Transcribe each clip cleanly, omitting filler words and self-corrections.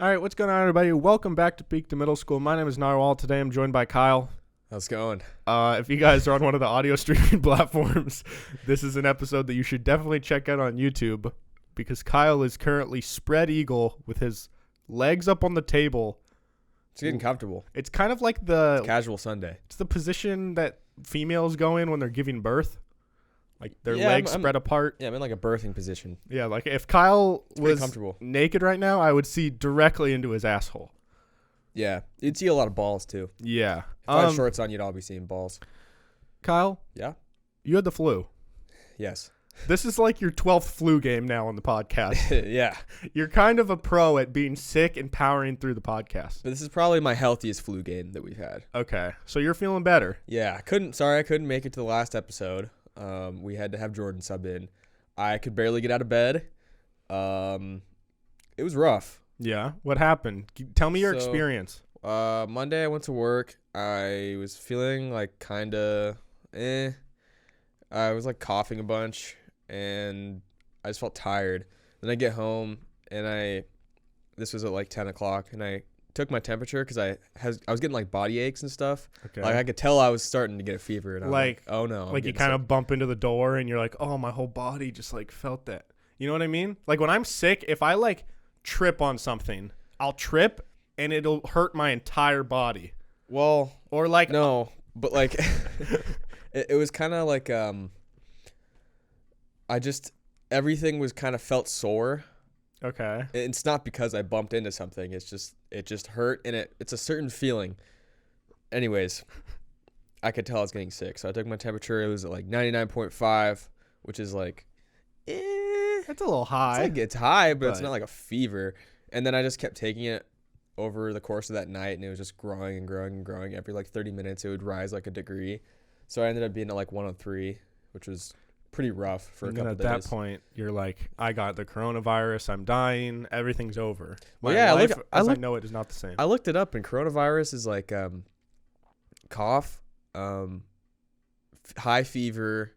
All right, what's going on, everybody? Welcome back to Peak to Middle School. My name is Narwhal. Today I'm joined by Kyle. How's it going? If you guys are on one of the audio streaming platforms, this is an episode that you should definitely check out on YouTube because Kyle is currently spread eagle with his legs up on the table. It's getting comfortable. It's kind of like It's casual Sunday. It's the position that females go in when they're giving birth. Like their legs spread apart. Yeah, I'm in like a birthing position. Yeah, like if Kyle was comfortable. naked right now, I would see directly into his asshole. Yeah, you'd see a lot of balls too. Yeah. If I had shorts on, you'd all be seeing balls. Kyle? Yeah? You had the flu. Yes. This is like your 12th flu game now on the podcast. Yeah. You're kind of a pro at being sick and powering through the podcast. But this is probably my healthiest flu game that we've had. Okay. So you're feeling better. Yeah, I couldn't make it to the last episode. We had to have Jordan sub in. I could barely get out of bed. It was rough. Yeah. What happened? Tell me your experience. Monday I went to work. I was feeling like kind of I was like coughing a bunch and I just felt tired. Then I get home and this was at like 10 o'clock and I took my temperature because I was getting like body aches and stuff. Okay. Like I could tell I was starting to get a fever and I was like, oh no. Like you kind of bump into the door and you're like, oh, my whole body just like felt that. You know what I mean? Like when I'm sick, if I like trip on something, I'll trip and it'll hurt my entire body. Well, or like no, but like it was kind of like everything was kind of felt sore. Okay. It's not because I bumped into something. It just hurt and it's a certain feeling. Anyways, I could tell I was getting sick. So I took my temperature. It was at like 99.5, which is like that's a little high. It's high, but it's not like a fever. And then I just kept taking it over the course of that night and it was just growing and growing and growing. Every like 30 minutes it would rise like a degree. So I ended up being at like 103, which was pretty rough for a couple days. At that point, you're like, I got the coronavirus. I'm dying. Everything's over. Well, yeah, I know it is not the same. I looked it up, and coronavirus is like cough, high fever,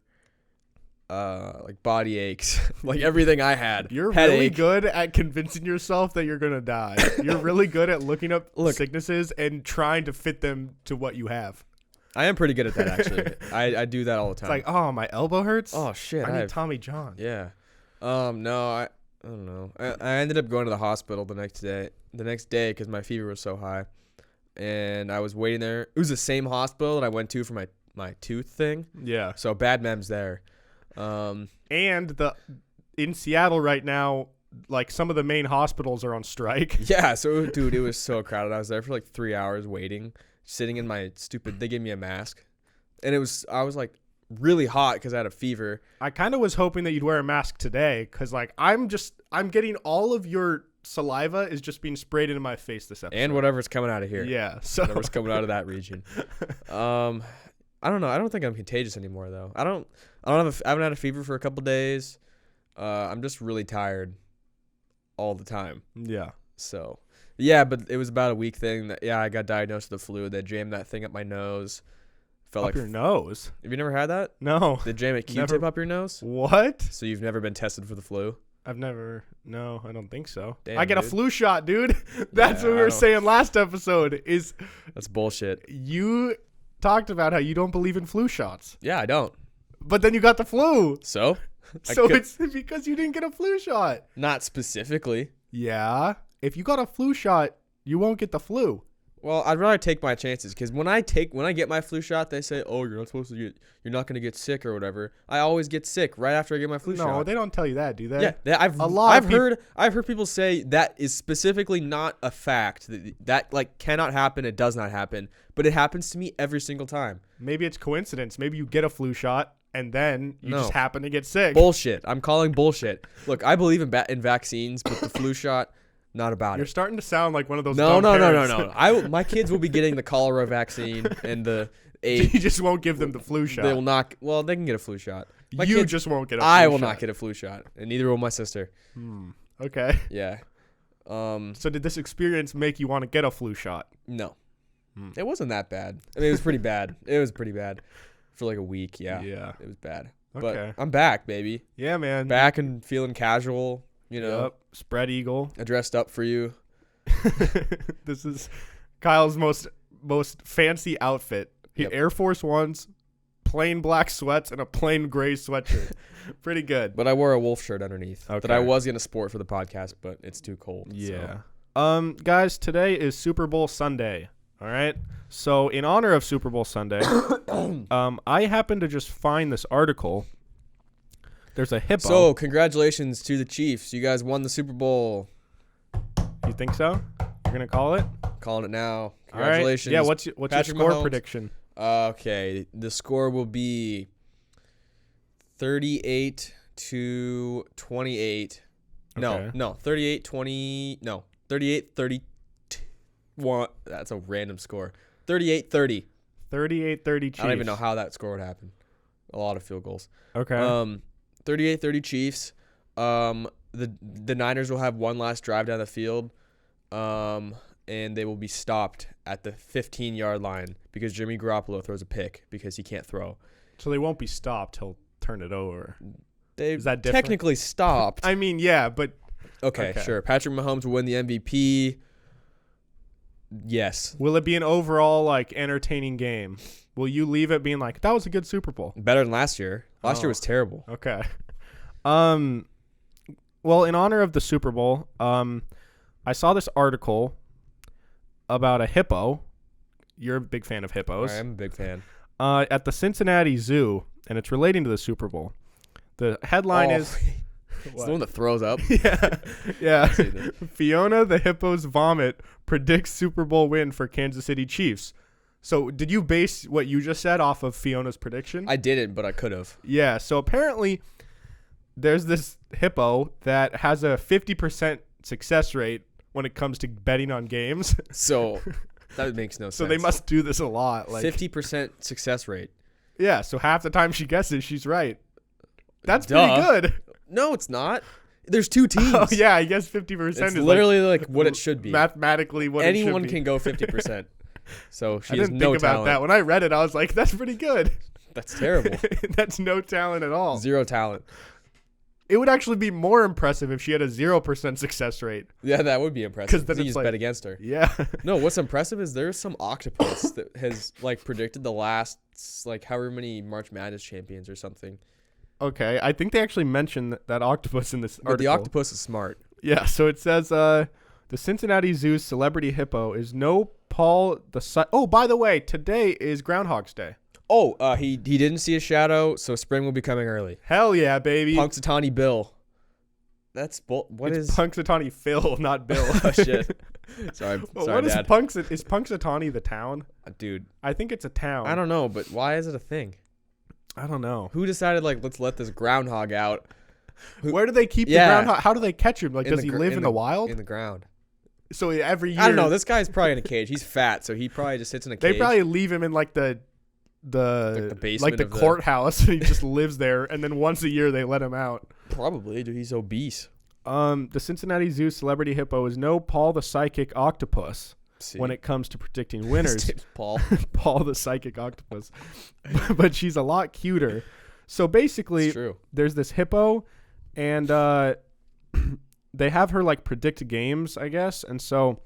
like body aches, like everything I had. You're headache. Really good at convincing yourself that you're gonna die. You're really good at looking up sicknesses and trying to fit them to what you have. I am pretty good at that, actually. I do that all the time. It's like, oh, my elbow hurts. Oh shit! I need Tommy John. Yeah. No, I don't know. I ended up going to the hospital the next day because my fever was so high, and I was waiting there. It was the same hospital that I went to for my tooth thing. Yeah. So bad mems there. And in Seattle right now, like some of the main hospitals are on strike. Yeah. So dude, it was so crowded. I was there for like 3 hours waiting. Sitting in my they gave me a mask and I was like really hot because I had a fever. I kind of was hoping that you'd wear a mask today because like I'm getting all of your saliva is just being sprayed into my face this episode. And whatever's coming out of here. Yeah. So whatever's coming out of that region. I don't know. I don't think I'm contagious anymore though. I haven't had a fever for a couple days. I'm just really tired all the time. Yeah. So yeah, but it was about a week thing. I got diagnosed with the flu. They jammed that thing up my nose. Felt up your nose? Have you never had that? No. They jam a Q-tip up your nose? What? So you've never been tested for the flu? No, I don't think so. Damn, I get a flu shot, dude. That's what we were saying last episode That's bullshit. You talked about how you don't believe in flu shots. Yeah, I don't. But then you got the flu. So? It's because you didn't get a flu shot. Not specifically. Yeah. If you got a flu shot, you won't get the flu. Well, I'd rather take my chances because when I get my flu shot, they say, "Oh, you're not going to get sick or whatever." I always get sick right after I get my flu shot. No, they don't tell you that, do they? Yeah, I've heard people say that is specifically not a fact that like cannot happen. It does not happen, but it happens to me every single time. Maybe it's coincidence. Maybe you get a flu shot and then you just happen to get sick. Bullshit. I'm calling bullshit. Look, I believe in vaccines, but the flu shot. Not about You're starting to sound like one of those. No. My kids will be getting the cholera vaccine and the AIDS. You just won't give them the flu shot. They will not. Well, they can get a flu shot. You just won't get a flu shot. I will shot. not get a flu shot, and neither will my sister. Okay. Yeah. So did this experience make you want to get a flu shot? No. It wasn't that bad. I mean, it was pretty bad. It was pretty bad for like a week. Yeah. Yeah. It was bad. Okay. But I'm back, baby. Yeah, man. Back and feeling casual. You know, spread eagle. I dressed up for you. This is Kyle's most fancy outfit. Yep. Air Force Ones, plain black sweats, and a plain gray sweatshirt. Pretty good. But I wore a wolf shirt underneath that Okay. I was gonna sport for the podcast, but it's too cold. Yeah. So. Guys, today is Super Bowl Sunday. All right. So in honor of Super Bowl Sunday, I happened to just find this article. There's a hippo. So congratulations to the Chiefs. You guys won the Super Bowl. You think so? You're gonna call it? Calling it now. All right. Congratulations. Yeah. What's your Patrick score Mahomes. prediction? Okay. The score will be 38-28. Okay. No. 38-20. No. 38-31. That's a random score. 38-30. 38-30 Chiefs. I don't even know how that score would happen. A lot of field goals. Okay. 38-30 Chiefs. The Niners will have one last drive down the field. And they will be stopped at the 15-yard line because Jimmy Garoppolo throws a pick because he can't throw. So they won't be stopped. He'll turn it over. They've Is that different? technically stopped. I mean, yeah, but Okay, Okay. sure. Patrick Mahomes will win the MVP. Yes. will it be an overall like entertaining game? Will you leave it being like that was a good Super Bowl? Better than last year. Last year was terrible. Okay. Well, in honor of the Super Bowl, I saw this article about a hippo. You're a big fan of hippos. I am a big fan. At the Cincinnati Zoo, and it's relating to the Super Bowl. The headline is It's the one that throws up. yeah. I've seen it. Fiona the hippo's vomit predicts Super Bowl win for Kansas City Chiefs. So did you base what you just said off of Fiona's prediction? I didn't, but I could have. Yeah. So apparently there's this hippo that has a 50% success rate when it comes to betting on games. So that makes no sense. So they must do this a lot. Like 50% success rate. Yeah. So half the time she guesses, she's right. That's Duh. pretty good. No, it's not. There's two teams. Oh, yeah. I guess 50% It's is literally like what it should be. mathematically what Anyone it should be. can go 50%. So she I has didn't no think about talent. that. When I read it, I was like, that's pretty good. That's terrible. That's no talent at all. Zero talent. It would actually be more impressive if she had a 0% success rate. Yeah, that would be impressive. 'Cause then You it's just like- bet against her. Yeah. No, what's impressive is there's some octopus that has like predicted the last like however many March Madness champions or something. Okay. I think they actually mentioned that octopus in this But article. the octopus is smart. Yeah. So it says the Cincinnati Zoo's celebrity hippo is no Paul the Oh, by the way, today is Groundhog's Day. Oh, he didn't see a shadow, so spring will be coming early. Hell yeah, baby. Punxsutawney Bill. That's what it's is? Punxsutawney Phil, not Bill. Oh shit. Sorry, Well, sorry, what is Dad. Is Punxsutawney the town? Dude, I think it's a town. I don't know, but why is it a thing? I don't know. Who decided like let's let this groundhog out? Where do they keep Yeah. the groundhog? How do they catch him? Like, In does the he gr- live in the wild? In the ground. So every year, I don't know. This guy's probably in a cage. He's fat, so he probably just sits in a they cage. probably leave him in like the basement like the of the- courthouse, and he just lives there. And then once a year, they let him out. Probably, dude. He's obese. The Cincinnati Zoo celebrity hippo is no Paul the psychic octopus See? when it comes to predicting His winners. name's Paul. Paul the psychic octopus, but she's a lot cuter. So basically, It's true. there's this hippo, and they have her like predict games, I guess. And so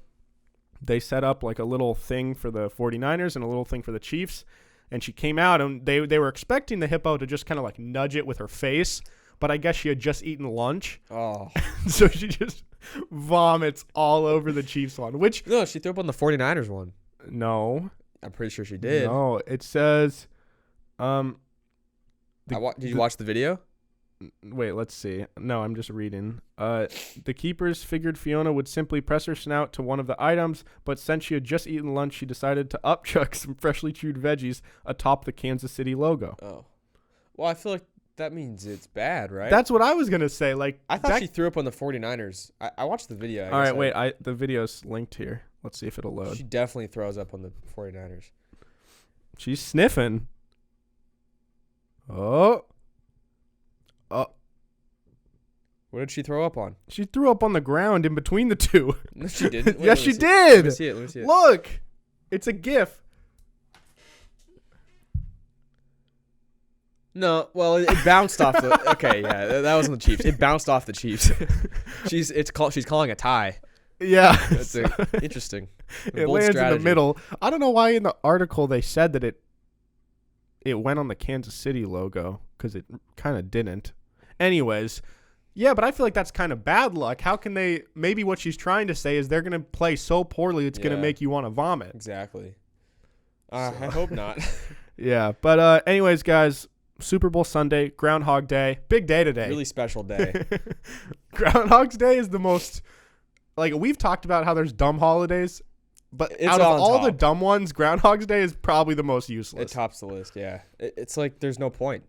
they set up like a little thing for the 49ers and a little thing for the Chiefs. And she came out, and they were expecting the hippo to just kind of like nudge it with her face. But I guess she had just eaten lunch. Oh. So she just vomits all over the Chiefs one, which No, she threw up on the 49ers one. no. I'm pretty sure she did. No, it says the- Did you watch the video? Wait, let's see. No, I'm just reading. The keepers figured Fiona would simply press her snout to one of the items, but since she had just eaten lunch, she decided to upchuck some freshly chewed veggies atop the Kansas City logo. Oh. Well, I feel like that means it's bad, right? That's what I was gonna say. Like, I thought that- she threw up on the 49ers. I watched the video. All right, wait. The video's linked here. Let's see if it'll load. She definitely throws up on the 49ers. She's sniffing. Oh. Oh. What did she throw up on? She threw up on the ground in between the two. No, she didn't. Yes, she Let did. me see it. Let me see it. Look. It's a GIF. No, well, it bounced off the. Okay, yeah, that wasn't the Chiefs. It bounced off the Chiefs. She's calling a tie. Yeah. That's interesting. It Bold lands in strategy. the middle. I don't know why in the article they said that it went on the Kansas City logo because it kind of didn't. Anyways, yeah, but I feel like that's kind of bad luck. How can they? Maybe what she's trying to say is they're going to play so poorly it's going to make you want to vomit. Exactly. I hope not. Yeah, but anyways, guys, Super Bowl Sunday, Groundhog Day, big day today. Really special day. Groundhog's Day is the most, like, we've talked about how there's dumb holidays, but It's out of on all the top. dumb ones, Groundhog's Day is probably the most It useless. tops the list, yeah. It's like there's no point.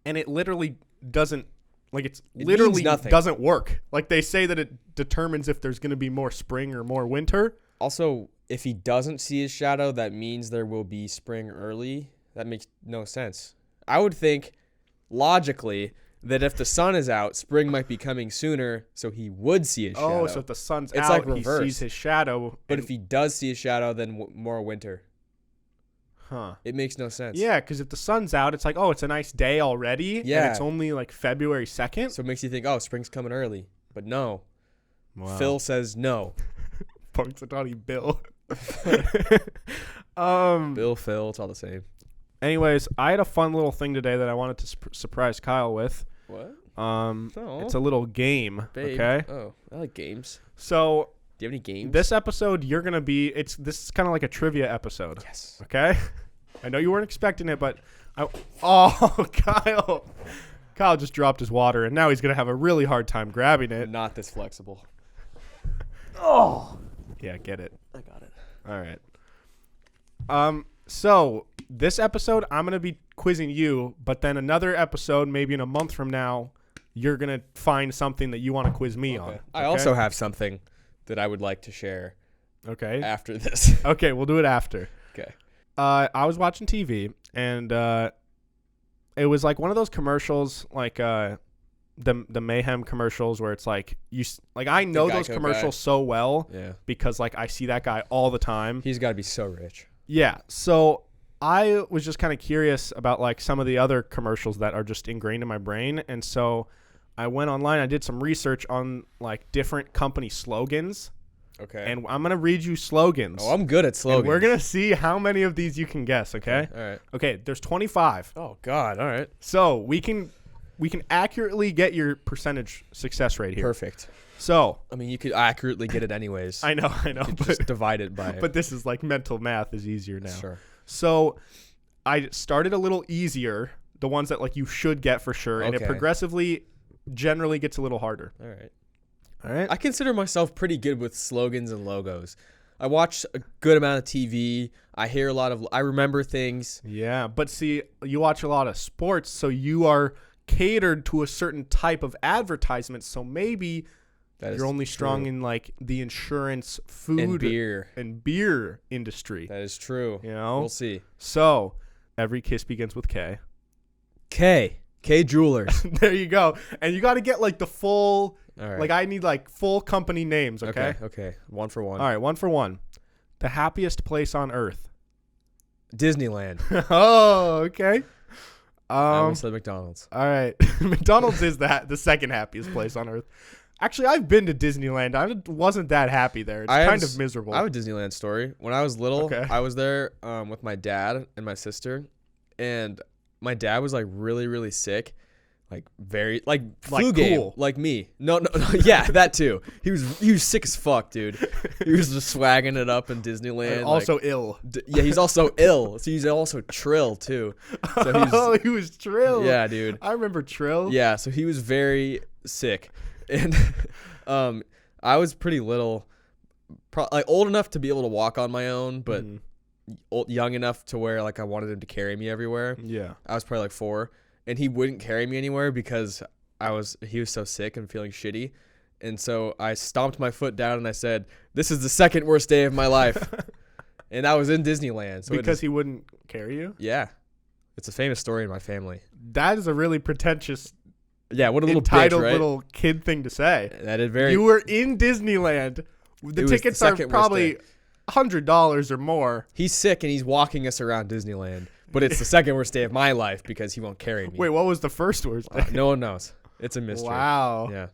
And it literally doesn't, like, It literally means nothing. doesn't work. Like, they say that it determines if there's going to be more spring or more winter. Also, if he doesn't see his shadow, that means there will be spring early. That makes no sense. I would think, logically, that if the sun is out, spring might be coming sooner, so he would see his shadow. Oh, so if the sun's It's out, like he reverse. sees his shadow. But if he does see his shadow, then more winter. Huh. It makes no sense. Yeah, because if the sun's out, it's like, oh, it's a nice day already. Yeah. And it's only like February 2nd. So it makes you think, oh, spring's coming early. But no. Wow. Phil says no. Punxsutawney Bill. Bill, Phil, it's all the same. Anyways, I had a fun little thing today that I wanted to surprise Kyle with. What? It's a little game. Babe. Okay. Oh, I like games. So Do you have any games? this episode, you're gonna be. This is kind of like a trivia episode. Yes. Okay. I know you weren't expecting it, but oh, Kyle just dropped his water, and now he's gonna have a really hard time grabbing it. Not this flexible. Yeah, get it. I got it. All right. So this episode, I'm gonna be quizzing you, but then another episode, maybe in a month from now, you're gonna find something that you want to quiz me on. I also have something that I would like to share Okay. after this. Okay, we'll do it after. Okay. I was watching TV, and it was like one of those commercials, like the Mayhem commercials, where it's like I know those Geico commercials guy. so well Yeah. because like I see that guy all the time. He's got to be so rich. Yeah. So I was just kind of curious about like some of the other commercials that are just ingrained in my brain. And so I went online, I did some research on like different company slogans, Okay. and I'm going to read you slogans. I'm good at slogans. And we're going to see how many of these you can guess, okay? All right. Okay, there's 25. Oh, God. All right. So we can accurately get your percentage success rate here. Perfect. So I mean, you could accurately get it anyways. I know, You could just divide it by but this is like mental math is easier now. Sure. So I started a little easier, the ones that like you should get for sure, and it Okay. progressively generally gets a little harder. All right. All right? I consider myself pretty good with slogans and logos. I watch a good amount of TV. I hear I remember things. Yeah, but see, you watch a lot of sports, so you are catered to a certain type of advertisement, so maybe That is you're only strong true. in like the insurance, food, and beer. industry. That is true. You know? We'll see. So every kiss begins with K. K Jewelers. There you go. And you got to get like the full, All right. like I need like full company names, okay? Okay. 1 for 1. All right, 1 for 1. The happiest place on earth. Disneyland. Oh, okay. I almost said McDonald's. All right. McDonald's is the second happiest place on earth. Actually, I've been to Disneyland. I wasn't that happy there. It's kind of miserable. I have a Disneyland story. When I was little, Okay. I was there with my dad and my sister, and my dad was like really, really sick. Like very like flu game, cool. like me. No, yeah, that too. He was sick as fuck, dude. He was just swagging it up in Disneyland. And also ill. Yeah, he's also ill. So he's also Trill too. So he's, Oh, he was Trill. yeah, dude. I remember Trill. Yeah, so he was very sick, and I was pretty little, like old enough to be able to walk on my own, but young enough to where like I wanted him to carry me everywhere. Yeah. I was probably like 4. And he wouldn't carry me anywhere because he was so sick and feeling shitty. And so I stomped my foot down and I said, "This is the second worst day of my life." And I was in Disneyland. So Because he wouldn't carry you? yeah. It's a famous story in my family. That is a really pretentious, Yeah, what a little entitled bitch, right? little kid thing to say. That is very You were in Disneyland. The It was tickets the are second worst probably day. $100 or more. He's sick and he's walking us around Disneyland. But it's the second worst day of my life because he won't carry me. Wait, what was the first worst day? No one knows. It's a mystery. Wow. Yeah.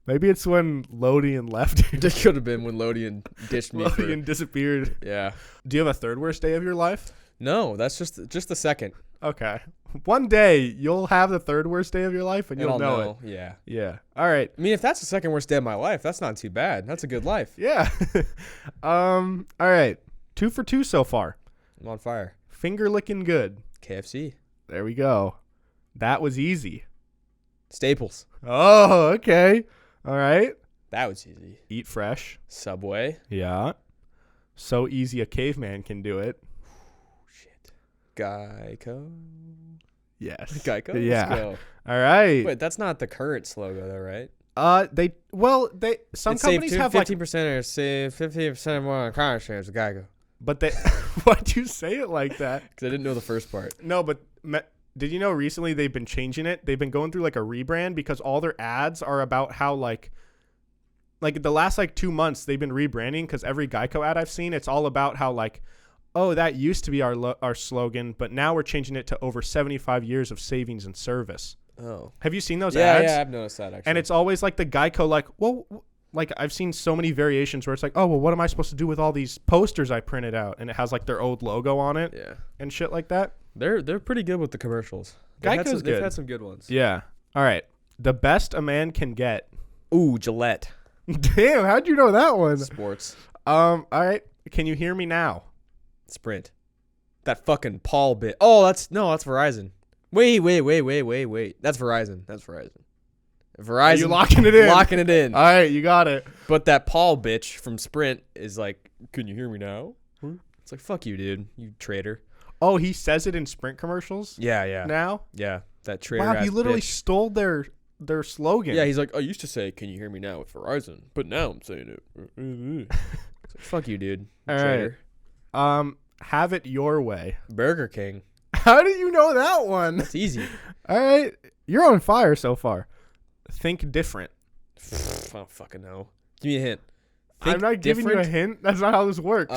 Maybe it's when Lodian left. It could have been when Lodian ditched me. Lodian disappeared. Yeah. Do you have a third worst day of your life? No, that's just the second. Okay. One day you'll have the third worst day of your life and you'll I'll know it. Yeah. Yeah. All right. I mean, if that's the second worst day of my life, that's not too bad. That's a good life. Yeah. All right. 2 for 2 so far. I'm on fire. Finger licking good. KFC. There we go. That was easy. Staples. Oh, okay. All right. That was easy. Eat fresh. Subway. Yeah. So easy a caveman can do it. Shit. Geico. Yes. Geico. Yeah. Let's go. All right. Wait, that's not the current slogan though, right? Some It's companies have like 15% or save 15% more on car insurance with Geico. But they, why'd you say it like that? Because I didn't know the first part. No, but did you know recently they've been changing it? They've been going through like a rebrand because all their ads are about how like the last like 2 months they've been rebranding because every Geico ad I've seen, it's all about how like, oh, that used to be our slogan, but now we're changing it to over 75 years of savings and service. Oh. Have you seen those ads? Yeah, I've noticed that actually. And it's always like the Geico like, well, like I've seen so many variations where it's like, oh, well, what am I supposed to do with all these posters I printed out? And it has like their old logo on it and shit like that. They're pretty good with the commercials. Geico's They've good. had some good ones. Yeah. All right. The best a man can get. Ooh, Gillette. Damn, how'd you know that one? Sports. All right. Can you hear me now? Sprint. That fucking Paul bit. Oh, that's Verizon. Wait. That's Verizon. Verizon. Are you locking it in? Locking it in. All right, you got it. But that Paul bitch from Sprint is like, can you hear me now? It's like, fuck you, dude. You traitor. Oh, he says it in Sprint commercials? Yeah. Now? Yeah. That traitor. Wow, he literally bitch. stole their slogan. Yeah, he's like, I used to say, can you hear me now with Verizon? But now I'm saying it. It's like, fuck you, dude. All Traitor. right. Have it your way. Burger King. How did you know that one? It's easy. All right. You're on fire so far. Think different. I don't fucking know. Give me a hint. I'm not giving you a hint. That's not how this works.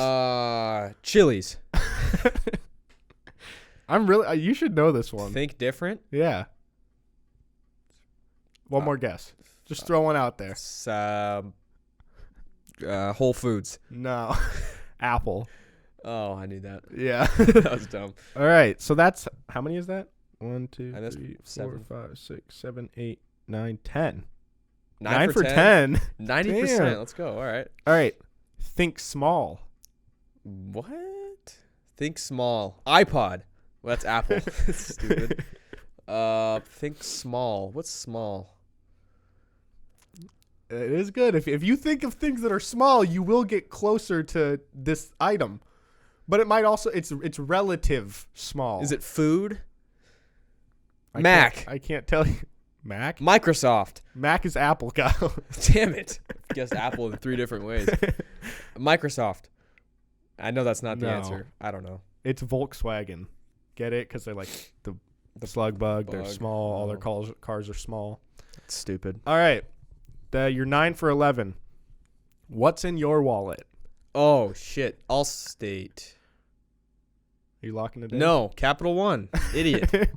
Chili's. I'm really. You should know this one. Think different. Yeah. One more guess. Just throw one out there. It's, Whole Foods. No. Apple. Oh, I knew that. Yeah. That was dumb. All right. So that's how many is that? 1, 2, And that's 3, 4, 7. 5, 6, 7, 8, 9, 10. 9 for 10. 90%. Damn. Let's go. All right. All right. Think small. What? Think small. iPod. Well, that's Apple. Stupid. Think small. What's small? It is good. If you think of things that are small, you will get closer to this item. But it might also it's relative small. Is it food? I can't tell you. Mac? Microsoft. Mac is Apple, Kyle. Damn it. Guessed Apple in 3 different ways. Microsoft. I know that's not the answer. I don't know. It's Volkswagen. Get it? Because they're like the slug bug. They're small. All their cars are small. That's stupid. All right. You're 9 for 11. What's in your wallet? Oh, shit. Allstate. Are you locking it in? No. Capital One. Idiot.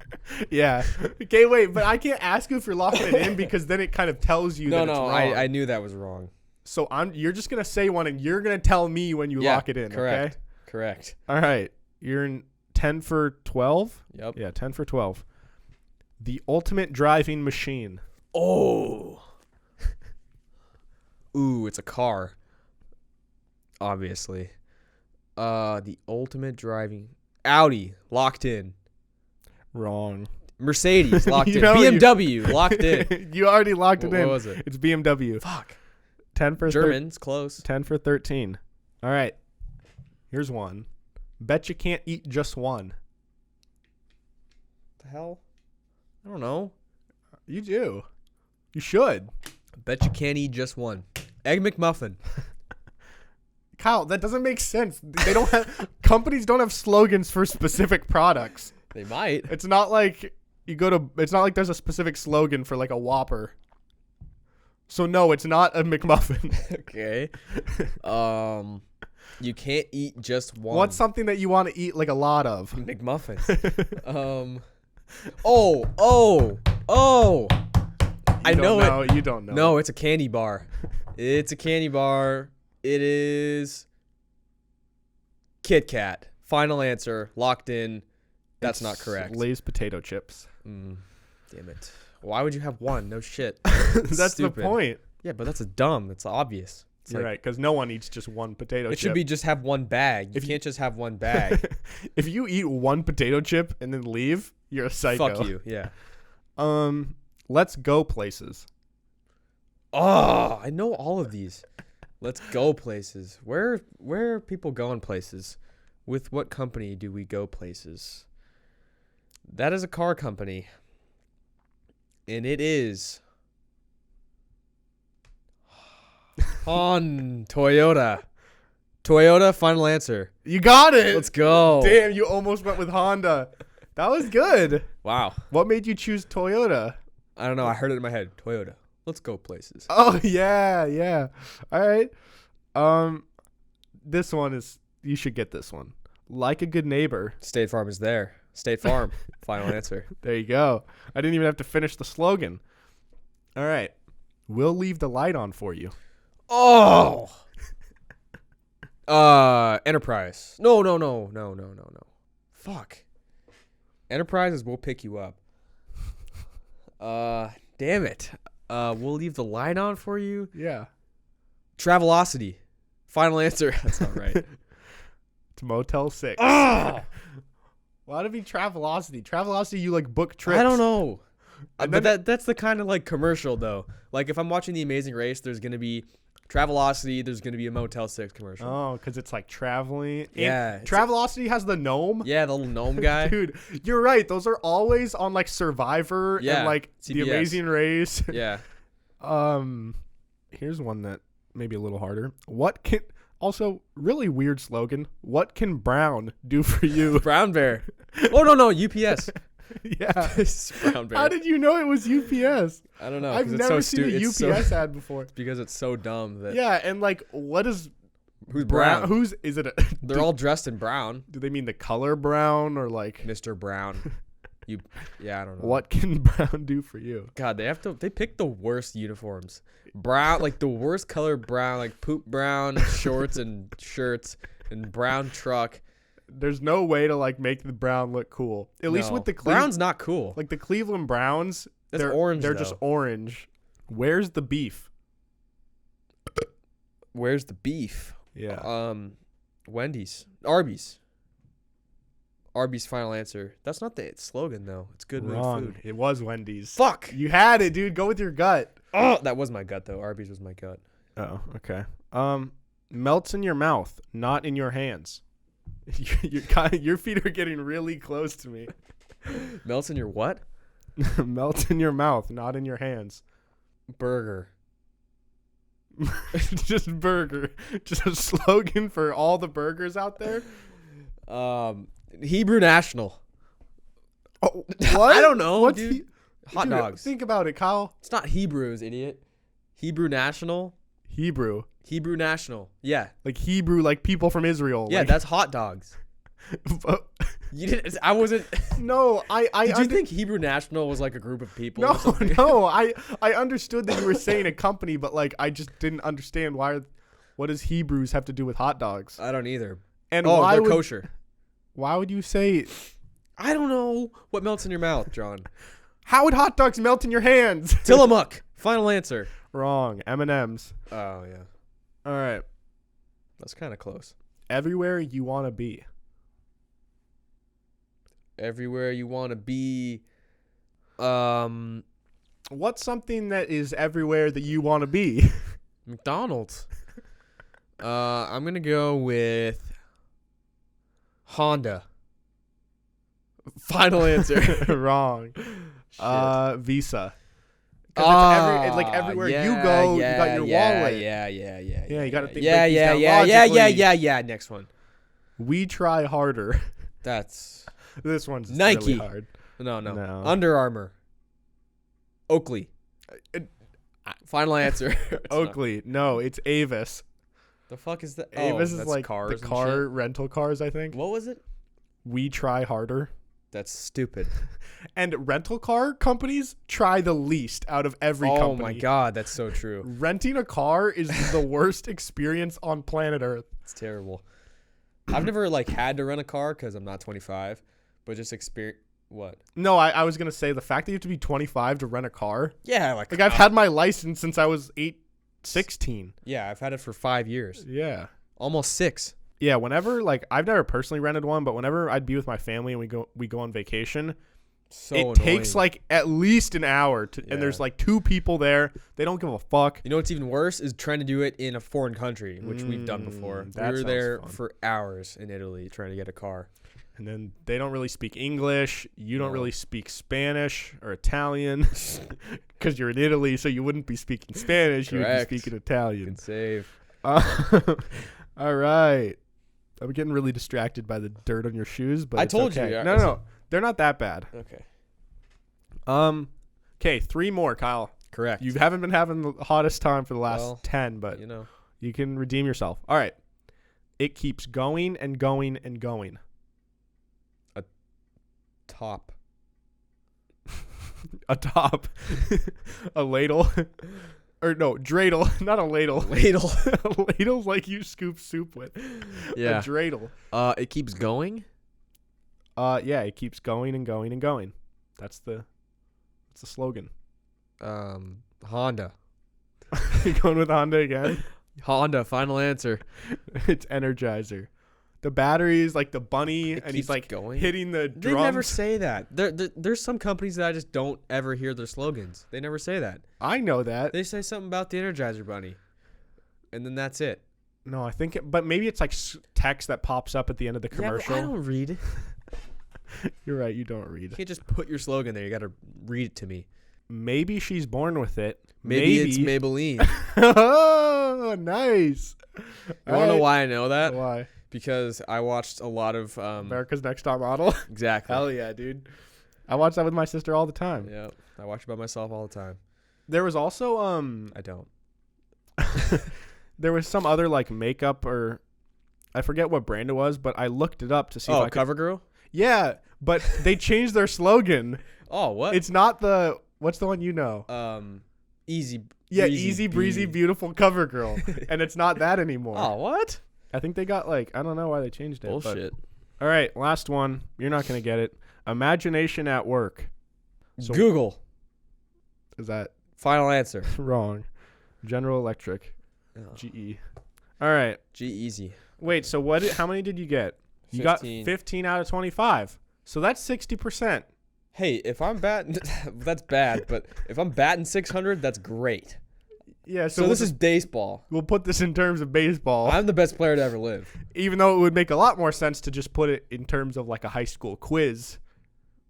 Yeah. Okay, wait. But I can't ask you if you're locking it in because then it kind of tells you that it's wrong. I knew that was wrong. So you're just going to say one and you're going to tell me when you lock it in, correct. okay? Correct. All right. You're in 10 for 12? Yep. Yeah, 10 for 12. The ultimate driving machine. Oh. Ooh, it's a car. Obviously. The ultimate driving. Audi, locked in. Wrong. Mercedes, locked in. know BMW, locked in. You already locked it in. What was it? It's BMW. Fuck. 10 for German's close. 10 for 13. All right. Here's one. Bet you can't eat just one. The hell? I don't know. You do. You should. Bet you can't eat just one. Egg McMuffin. Kyle, that doesn't make sense. They don't have companies don't have slogans for specific products. They might. It's not like it's not like there's a specific slogan for like a Whopper. So no, it's not a McMuffin. Okay. You can't eat just one. What's something that you want to eat like a lot of? McMuffin. I know it. You don't know. No, it's a candy bar. It's a candy bar. It is Kit Kat. Final answer. Locked in. That's not correct. Lay's potato chips. Damn it. Why would you have one? No shit. That's stupid. the point. Yeah, but that's dumb. It's obvious. It's You're right, because no one eats just one potato chip. It should be just have one bag. You can't just have one bag. If you eat one potato chip and then leave, you're a psycho. Fuck you. Yeah. Let's go places. Oh, I know all of these. Let's go places. Where are people going places? With what company do we go places? That is a car company. And it is Toyota. Toyota, final answer. You got it. Let's go. Damn, you almost went with Honda. That was good. Wow. What made you choose Toyota? I don't know. I heard it in my head. Toyota. Let's go places. Oh, yeah. All right. This one is, you should get this one. Like a good neighbor. State Farm is there. State Farm. Final answer. There you go. I didn't even have to finish the slogan. All right. We'll leave the light on for you. Oh. Enterprise. No. Fuck. Enterprise is we'll pick you up. Damn it. We'll leave the light on for you. Yeah. Travelocity. Final answer. That's not right. It's Motel 6. Oh! Why would it be Travelocity? Travelocity, you like book trips. I don't know. And But that's the kind of like commercial though. Like if I'm watching The Amazing Race, there's gonna be Travelocity. There's gonna be a Motel 6 commercial. Oh, because it's like traveling. Yeah. And Travelocity has the gnome. Yeah, the little gnome guy. Dude, you're right. Those are always on like Survivor Yeah, and like The CBS. Amazing Race. Yeah. Here's one that may be a little harder. Also, really weird slogan. What can Brown do for you? Brown Bear. Oh no, UPS. Yeah. It's Brown Bear. How did you know it was UPS? I don't know. I've 'cause it's never so seen stu- a it's UPS so, ad before. because it's so dumb that. Yeah, and like, what is Who's brown? Is it? They're all dressed in brown. Do they mean the color brown or like? Mr. Brown. Yeah, I don't know. What can Brown do for you? God, they pick the worst uniforms. Brown, like the worst color brown, like poop brown shorts and shirts and brown truck. There's no way to like make the Brown look cool. At least with the Brown's not cool. like the Cleveland Browns. That's they're orange, They're though. just orange. Where's the beef? Where's the beef? Yeah. Wendy's. Arby's. Arby's final answer. That's not the slogan though. It's good Wrong. food. It was Wendy's. Fuck. You had it, dude. Go with your gut. Oh, that was my gut though. Arby's was my gut. Oh, okay. Melts in your mouth, not in your hands. Your feet are getting really close to me. Melts in your what? Melts in your mouth, not in your hands. Burger. Just burger. Just a slogan for all the burgers out there. Hebrew National. Oh, what? I don't know, What's dude. Hot Dude, dogs. Think about it, Kyle. It's not Hebrews, idiot. Hebrew National. Hebrew. Hebrew National. Yeah. Like Hebrew, like people from Israel. Yeah, like, that's hot dogs. You didn't. I wasn't. No, Did you think Hebrew National was like a group of people? or No, something? no. I understood that you were saying a company, but like I just didn't understand why. What does Hebrews have to do with hot dogs? I don't either. And They're would, kosher. Why would you say? I don't know what melts in your mouth, John. How would hot dogs melt in your hands? Tillamook. Final answer. Wrong. M&Ms. Oh yeah, All right. that's kind of close. Everywhere you want to be. Everywhere you want to be. What's something that is everywhere that you want to be? McDonald's. I'm gonna go with Honda. Final answer. Wrong. Shit. Visa. It's like everywhere you go, you got your wallet. Yeah, you gotta think, Yeah, break these yeah, down yeah. logically. Next one. We try harder. That's This one's Nike. really hard. no. Under Armour. Oakley. Final answer. It's Oakley. No, it's Avis. not. The fuck is that? Avis is that's like cars the and car shit. rental cars, I think. What was it? We try harder. That's stupid. And rental car companies try the least out of every company. Oh my God, that's so true. Renting a car is the worst experience on planet Earth. It's terrible. I've never like had to rent a car because I'm not 25, but just experience what? No, I was gonna say the fact that you have to be 25 to rent a car. Yeah, Like I've had my license since I was 16. Yeah, I've had it for 5 years, Yeah. almost 6. Yeah, whenever like I've never personally rented one, but whenever I'd be with my family and we go on vacation, So it annoying. takes like at least an hour to, Yeah. and there's like 2 people there. They don't give a fuck. You know what's even worse is trying to do it in a foreign country, which we've done before. We that were sounds there fun. for hours in Italy trying to get a car. And then they don't really speak English. You don't No. really speak Spanish or Italian because you're in Italy, so you wouldn't be speaking Spanish. You would be Correct. speaking Italian. Good save. All right. I'm getting really distracted by the dirt on your shoes, but I it's told you, okay. yeah, No, I no, said- no. They're not that bad. Okay. Okay, 3 more, Kyle. Correct. You haven't been having the hottest time for the last Well, 10, but you know. you can redeem yourself. All right. It keeps going and going and going. Top. A top. A ladle. Or no, dreidel, not a ladle. Ladle. A ladle's like you scoop soup with. Yeah. A dreidel. It keeps going. Yeah, it keeps going and going and going. That's the slogan. Honda. You going with Honda again? Honda. Final answer. It's Energizer. The batteries, like the bunny, It and he's keeps like going? hitting the They drums. never say that. There's some companies that I just don't ever hear their slogans. They never say that. I know that. They say something about the Energizer Bunny, and then that's it. No, I think, but maybe it's like text that pops up at the end of the Yeah, but commercial. I don't read. You're right. You don't read. You can't just put your slogan there. You got to read it to me. Maybe she's born with it. Maybe it's Maybelline. Oh, nice. You want to know why I know that? Why? Because I watched a lot of America's Next Top Model. exactly. Hell yeah, dude. I watch that with my sister all the time. Yeah, I watch it by myself all the time. There was also I don't. there was some other like makeup or I forget what brand it was, but I looked it up to see if I could. CoverGirl. Yeah, but they changed their slogan. Oh, what? It's not the what's the one you know? Easy. Yeah, breezy, easy breezy bee. beautiful cover girl. And it's not that anymore. Oh, what? I think they got like I don't know why they changed it. Bullshit. But, all right, last one. You're not going to get it. Imagination at work. So- Google. Is that Final answer. wrong? General Electric. Oh, GE. All right. Easy. Wait, so how many did you get? You 15. got 15 out of 25. So that's 60%. Hey, if I'm batting, that's bad. But if I'm batting 600, that's great. Yeah, So this is baseball. we'll put this in terms of baseball. I'm the best player to ever live. Even though it would make a lot more sense to just put it in terms of like a high school quiz.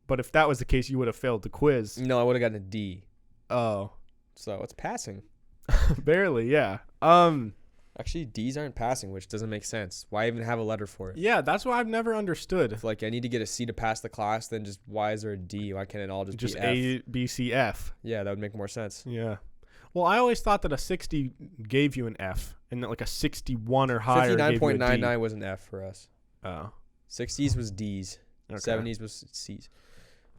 But if that was the case, you would have failed the quiz. No, I would have gotten a D. Oh, So it's passing. barely, yeah. Actually, D's aren't passing, which doesn't make sense. Why even have a letter for it? Yeah, that's what I've never understood. If like I need to get a C to pass the class, then just why is there a D? Why can't it all just Just be F? A, B, C, F. Yeah, that would make more sense. Yeah. Well, I always thought that a 60 gave you an F, and that like a 61 or higher gave you a D. 59.99 was an F for us. Oh. 60s was D's. Okay. 70s was C's.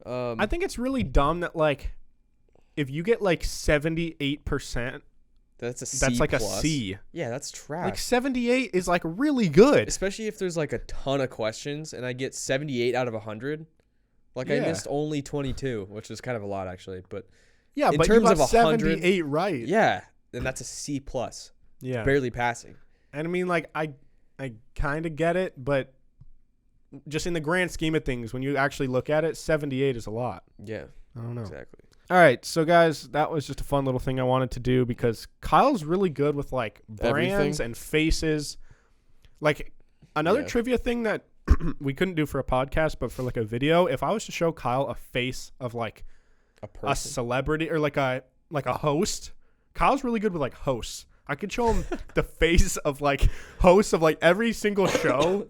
I think it's really dumb that like if you get like 78%, That's a C. that's like plus. a C. Yeah, that's trash. Like 78 is like really good. Especially if there's like a ton of questions and I get 78 out of 100. Like I Yeah. missed only 22, which is kind of a lot actually. But Yeah, in but terms you got of 100 78 right. yeah, then that's a C plus. Yeah. Barely passing. And I mean like I kind of get it, but just in the grand scheme of things, when you actually look at it, 78 is a lot. Yeah, I don't know. exactly. All right, so guys, that was just a fun little thing I wanted to do because Kyle's really good with like brands Everything. and faces. Like another Yeah. trivia thing that we couldn't do for a podcast, but for like a video, if I was to show Kyle a face of like A a person. celebrity or like a host, Kyle's really good with like hosts. I could show him the face of like hosts of like every single show,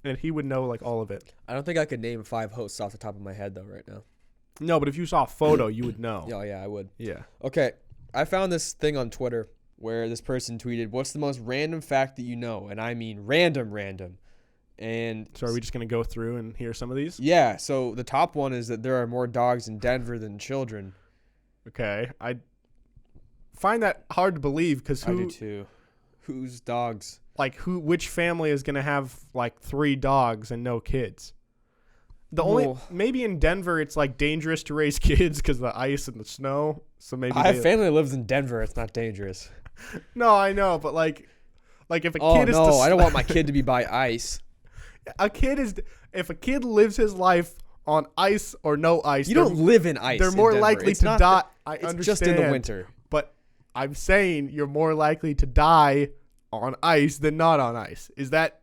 and he would know like all of it. I don't think I could name 5 hosts off the top of my head though right now. No, but if you saw a photo, you would know. Oh yeah, I would. Yeah. Okay, I found this thing on Twitter where this person tweeted, "What's the most random fact that you know?" And I mean random. And So are we just going to go through and hear some of these? yeah, so the top one is that there are more dogs in Denver than children. Okay. I find that hard to believe because I do too. Whose dogs? which family is going to have like 3 dogs and no kids? Maybe in Denver it's like dangerous to raise kids because of the ice and the snow. So maybe I have family that lives in Denver. It's not dangerous. No, I know, but like if a Oh kid is no, I don't want my kid to be by ice. If a kid lives his life on ice or no ice, You don't live in ice. they're in more Denver. likely It's to not die. the- I It's understand, just in the winter. but I'm saying you're more likely to die on ice than not on ice. Is that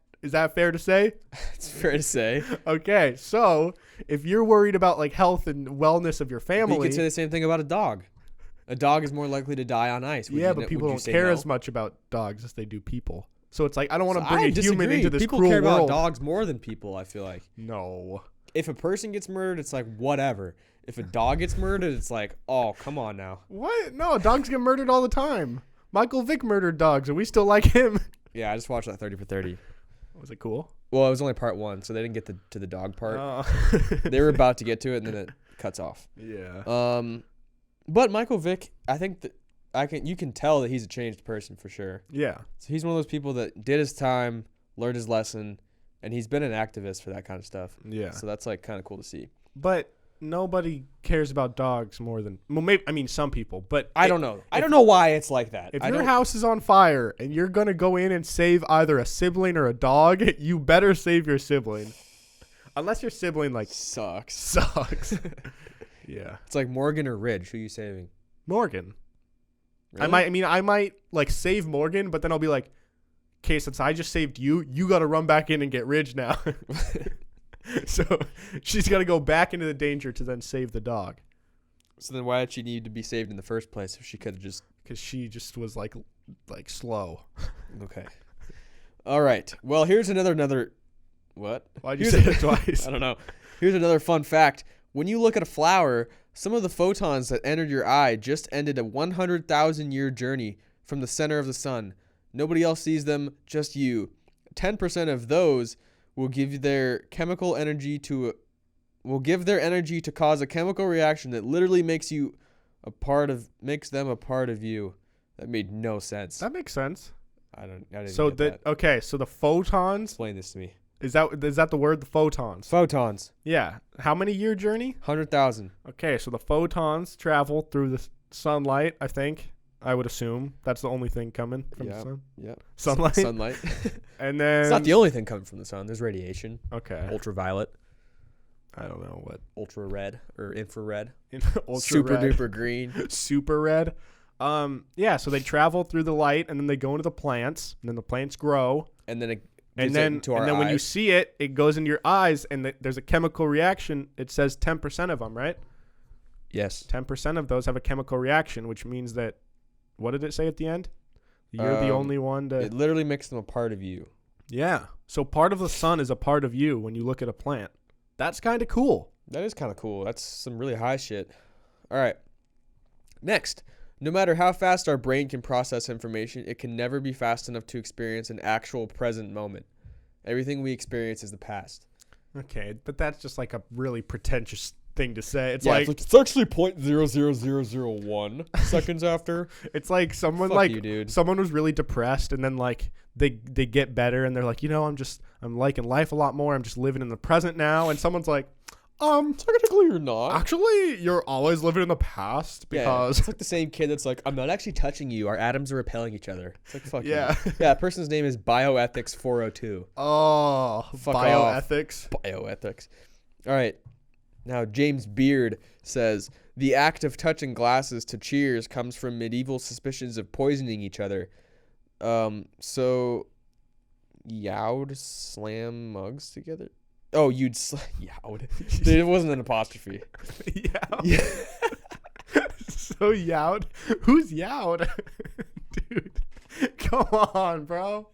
fair to say? It's fair to say. Okay, so if you're worried about like health and wellness of your But you family, could say the same thing about a dog. A dog is more likely to die on ice. Would yeah, you but know- people would you don't say care no? as much about dogs as they do people. So it's like I don't want to So bring I a human disagree. into this People cruel care world. about dogs more than people, I feel like. No. If a person gets murdered, it's like, whatever. If a dog gets murdered, it's like, oh, come on now. What? No, dogs get murdered all the time. Michael Vick murdered dogs, and we still like him. Yeah, I just watched that 30 for 30. Was it cool? Well, it was only part 1, so they didn't get to the dog part. Oh. They were about to get to it, and then it cuts off. Yeah. But Michael Vick, I think that you can tell that he's a changed person for sure. Yeah. So he's one of those people that did his time, learned his lesson, and he's been an activist for that kind of stuff. Yeah. So that's like kind of cool to see. But nobody cares about dogs more than maybe some people, but I don't know. I don't know why it's like that. If your house is on fire and you're gonna go in and save either a sibling or a dog, you better save your sibling, unless your sibling like sucks. Yeah. It's like Morgan or Ridge. Who are you saving? Morgan. Really? I might like save Morgan, but then I'll be like, okay, since I just saved you, you got to run back in and get Ridge now. So she's got to go back into the danger to then save the dog. So then why did she need to be saved in the first place if she could have just... Because she just was like slow. Okay. All right. Well, here's another... What? Why'd you say it twice? I don't know. Here's another fun fact. When you look at a flower, some of the photons that entered your eye just ended a 100,000-year journey from the center of the sun. Nobody else sees them, just you. 10% of those will give their energy to cause a chemical reaction that literally makes them a part of you. That made no sense. That makes sense. I didn't So get that. Okay, so the photons, Explain this to me. is that the word, the photons? Photons. Yeah. How many year journey? 100,000. Okay, so the photons travel through the sunlight, I think. I would assume that's the only thing coming from the sun. Yeah. Sunlight. Sunlight. And then It's not the only thing coming from the sun. There's radiation. Okay. Ultraviolet. I don't know what. Ultra red or infrared. Ultra Super red. duper green. Super red. Yeah, so they travel through the light and then they go into the plants and then the plants grow. And then When you see it, it goes into your eyes and there's a chemical reaction. It says 10% of them, right? Yes. 10% of those have a chemical reaction, which means that, what did it say at the end? You're the only one to... It literally makes them a part of you. Yeah. So part of the sun is a part of you when you look at a plant. That's kind of cool. That is kind of cool. That's some really high shit. All right. Next. No matter how fast our brain can process information, it can never be fast enough to experience an actual present moment. Everything we experience is the past. Okay, but that's just like a really pretentious thing to say. It's it's actually 0.00001 seconds after. It's like someone Fuck you, dude. someone was really depressed and then like they get better and they're like, I'm liking life a lot more. I'm just living in the present now. And someone's like, technically you're not. Actually, you're always living in the past because it's like the same kid that's like, I'm not actually touching you. Our atoms are repelling each other. It's like, fuck yeah. you. Yeah, that person's name is Bioethics 402. Oh, Fuck bioethics. Off. Bioethics. All right. Now, James Beard says, the act of touching glasses to cheers comes from medieval suspicions of poisoning each other. So, Yowd slam mugs together? Oh, Yowd. Dude, it wasn't an apostrophe. Yeah. So Yowd? Who's Yowd? Dude, come on, bro.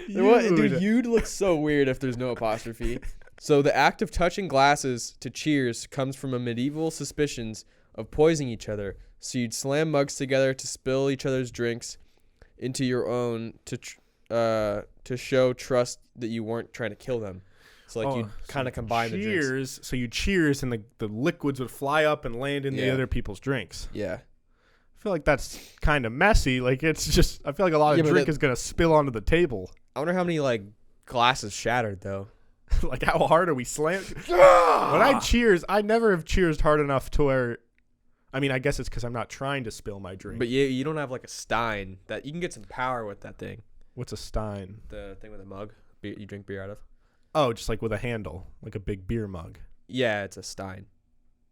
Dude, you'd look so weird if there's no apostrophe. So the act of touching glasses to cheers comes from a medieval suspicions of poisoning each other. So you'd slam mugs together to spill each other's drinks into your own to show trust that you weren't trying to kill them. So like you kind of combine the drinks. Cheers. So you cheers, and the liquids would fly up and land in the other people's drinks. Yeah. I feel like that's kind of messy. Like it's just, I feel like a lot of drink is gonna spill onto the table. I wonder how many like glasses shattered though. Like how hard are we slamming? When I cheers, I never have cheersed hard enough to where. I mean, I guess it's because I'm not trying to spill my drink. But you don't have like a stein that you can get some power with that thing. What's a stein? The thing with a mug you drink beer out of. Oh, just like with a handle, like a big beer mug. Yeah, it's a stein.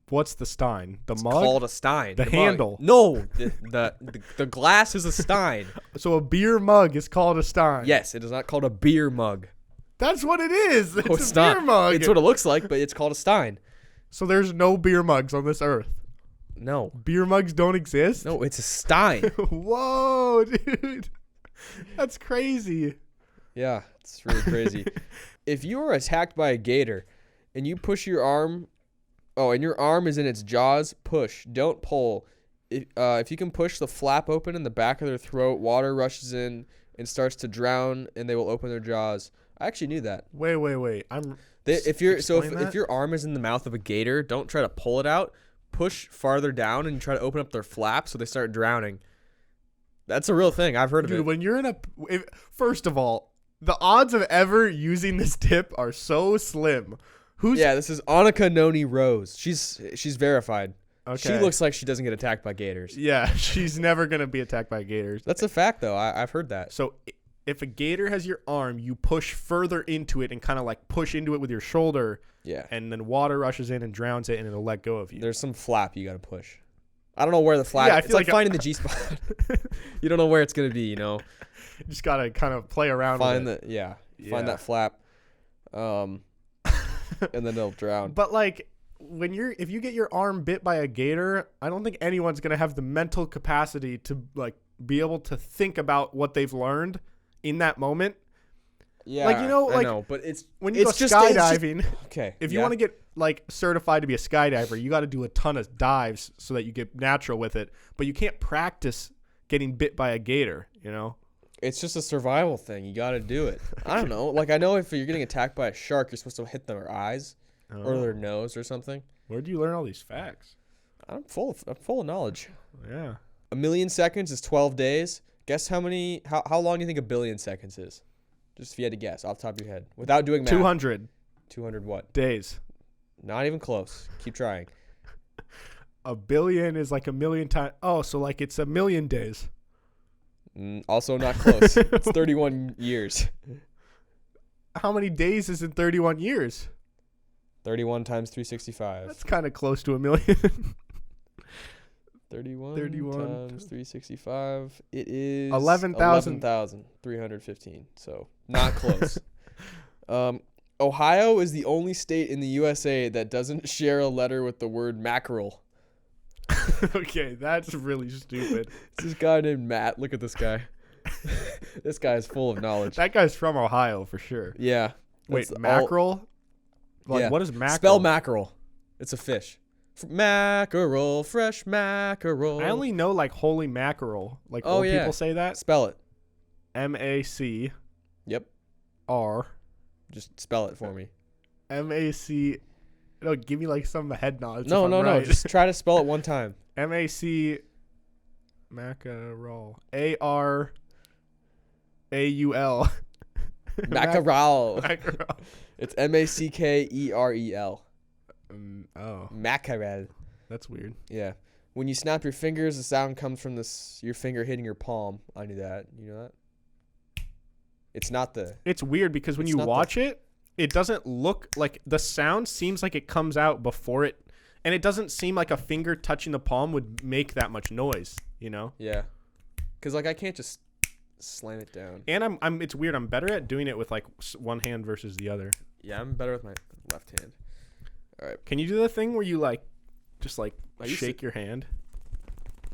What's the stein? The mug? It's called a stein. The handle. Mug. No, the glass is a stein. So a beer mug is called a stein. Yes, it is not called a beer mug. That's what it is. It's a not. beer mug. It's what it looks like, but it's called a stein. So there's no beer mugs on this earth. No. Beer mugs don't exist? No, it's a stein. Whoa, dude. That's crazy. Yeah, it's really crazy. If you are attacked by a gator and you push your arm, and your arm is in its jaws, push. Don't pull. If you can push the flap open in the back of their throat, water rushes in and starts to drown, and they will open their jaws. I actually knew that. Wait. If your arm is in the mouth of a gator, don't try to pull it out. Push farther down and try to open up their flap so they start drowning. That's a real thing. I've heard of it. Dude, when you're in first of all, the odds of ever using this tip are so slim. This is Annika Noni Rose. She's verified. Okay. She looks like she doesn't get attacked by gators. Yeah, she's never going to be attacked by gators. That's a fact, though. I've heard that. So if a gator has your arm, you push further into it and kind of like push into it with your shoulder. Yeah. And then water rushes in and drowns it, and it'll let go of you. There's some flap you got to push. I don't know where the flap. Yeah, it's like finding the G spot. You don't know where it's gonna be. You just gotta kind of play around. Find with it. Find that flap, and then they'll drown. But like if you get your arm bit by a gator, I don't think anyone's gonna have the mental capacity to like be able to think about what they've learned in that moment. Yeah, like I know, but it's when you it's go just skydiving. Okay, if you want to get like certified to be a skydiver, you got to do a ton of dives so that you get natural with it. But you can't practice getting bit by a gator. It's just a survival thing. You got to do it. I don't know. Like I know if you're getting attacked by a shark, you're supposed to hit their eyes or their nose or something. Where'd you learn all these facts? I'm full of knowledge. Yeah. 1 million seconds is 12 days. Guess how long do you think 1 billion seconds is? Just if you had to guess off the top of your head. Without doing math. 200. 200 what? Days. Not even close. Keep trying. 1 billion is like 1 million times. Oh, so like it's 1 million days. Also not close. It's 31 years. How many days is in 31 years? 31 times 365. That's kind of close to 1 million. 31 times 365. It is 11,315. So not close. Ohio is the only state in the USA that doesn't share a letter with the word mackerel. Okay, that's really stupid. It's this guy named Matt. Look at this guy. This guy is full of knowledge. That guy's from Ohio for sure. Yeah. Wait, mackerel? Yeah. What is mackerel? Spell mackerel. It's a fish. Mackerel, fresh mackerel. I only know like holy mackerel. Like old people say that. Spell it. M-A-C. Yep. R. Just spell it for me. M-A-C. No, give me like some head nods. No. Just try to spell it one time. M-A-C. Mackerel. A-R-A-U-L. Mackerel. Mackerel. It's M-A-C-K-E-R-E-L. Oh. Mackerel. That's weird. Yeah. When you snap your fingers, the sound comes from your finger hitting your palm. I knew that. You know that? It's not the... It's weird because when you watch it, it doesn't look like... The sound seems like it comes out before it... And it doesn't seem like a finger touching the palm would make that much noise, you know? Yeah. Because, like, I can't just slam it down. And it's weird. I'm better at doing it with, like, one hand versus the other. Yeah, I'm better with my left hand. All right. Can you do the thing where you, like, just, like, shake your hand?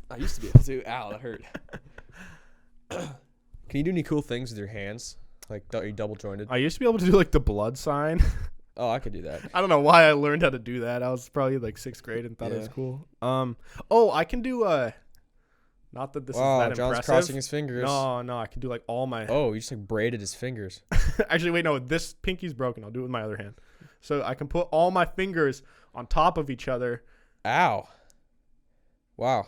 I used to be able to. Ow, that hurt. Can you do any cool things with your hands? Like, are you double jointed? I used to be able to do, like, the blood sign. Oh, I could do that. I don't know why I learned how to do that. I was probably, like, 6th grade and thought it was cool. I can do Not that this is Wow, that John's impressive. crossing his fingers. No, I can do like all my. Oh, you just like braided his fingers. Actually, wait, no, this pinky's broken. I'll do it with my other hand. So I can put all my fingers on top of each other. Ow. Wow,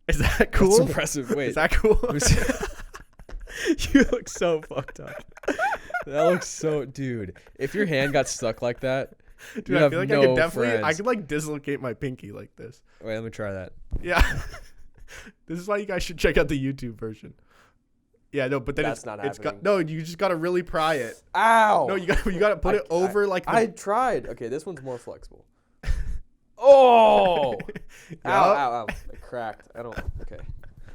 Is that cool? That's impressive. Wait. Is that cool? You look so fucked up. That looks so, dude. If your hand got stuck like that, Dude, you I have feel like no I could definitely, friends. I could like dislocate my pinky like this. Wait, let me try that. Yeah. This is why you guys should check out the YouTube version. Yeah, no, but then That's not it's got happening. no. You just gotta really pry it. Ow. No, you gotta put it over like. The, I tried. Okay, this one's more flexible. Oh. Yup. Ow. It cracked. Okay.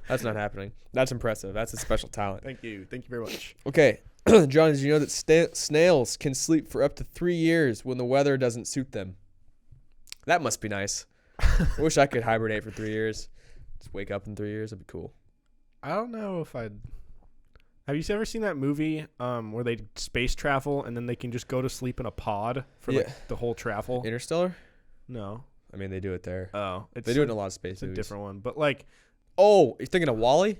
That's not happening. That's impressive. That's a special talent. Thank you very much. Okay. John, did you know that snails can sleep for up to 3 years when the weather doesn't suit them? That must be nice. I wish I could hibernate for 3 years. Just wake up in 3 years. That'd be cool. I don't know if I'd. Have you ever seen that movie where they space travel and then they can just go to sleep in a pod for like the whole travel? Interstellar? No. I mean, they do it there. Oh, They do it in a lot of space It's a movies. different one, but like. Oh, you're thinking of WALL-E?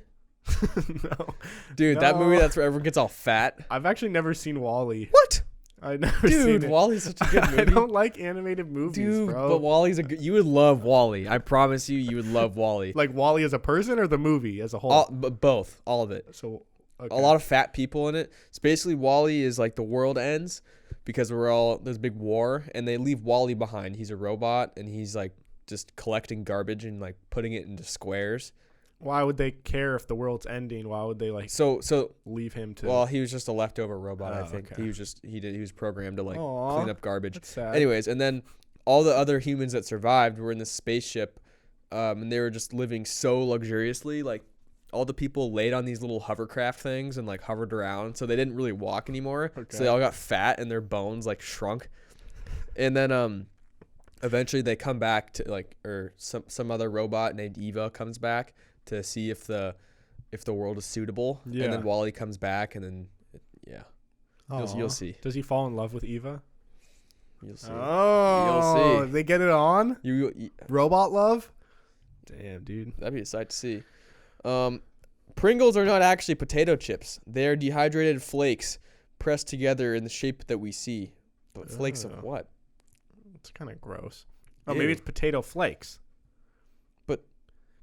No. Dude, that No. movie that's where everyone gets all fat. I've actually never seen WALL-E. What? I've never seen Dude, it. WALL-E's such a good movie. I don't like animated movies, Dude, bro. but WALL-E's you would love WALL-E. I promise you would love WALL-E. Like WALL-E as a person or the movie as a whole? Both, all of it. So okay. A lot of fat people in it. So basically, WALL-E is like the world ends because there's a big war, and they leave WALL-E behind. He's a robot, and he's like just collecting garbage and like putting it into squares. Why would they care if the world's ending? Why would they like So leave him to? well, he was just a leftover robot. I Oh, think okay. he was programmed to like Aw, clean up garbage. that's sad. Anyways, and then all the other humans that survived were in this spaceship, and they were just living so luxuriously. Like all the people laid on these little hovercraft things and like hovered around, so they didn't really walk anymore. Okay. So they all got fat and their bones like shrunk. And then eventually they come back to or some other robot named Eva comes back to see if the world is suitable. Yeah. And then WALL-E comes back, and then you'll Aw. see. Does he fall in love with Eva? You'll see. Oh, You'll see. They get it on You robot love. Damn, dude. That'd be a sight to see. Pringles are not actually potato chips. They are dehydrated flakes pressed together in the shape that we see. But flakes Ugh. of what? It's kind of gross. Oh, maybe Ew. it's potato flakes. But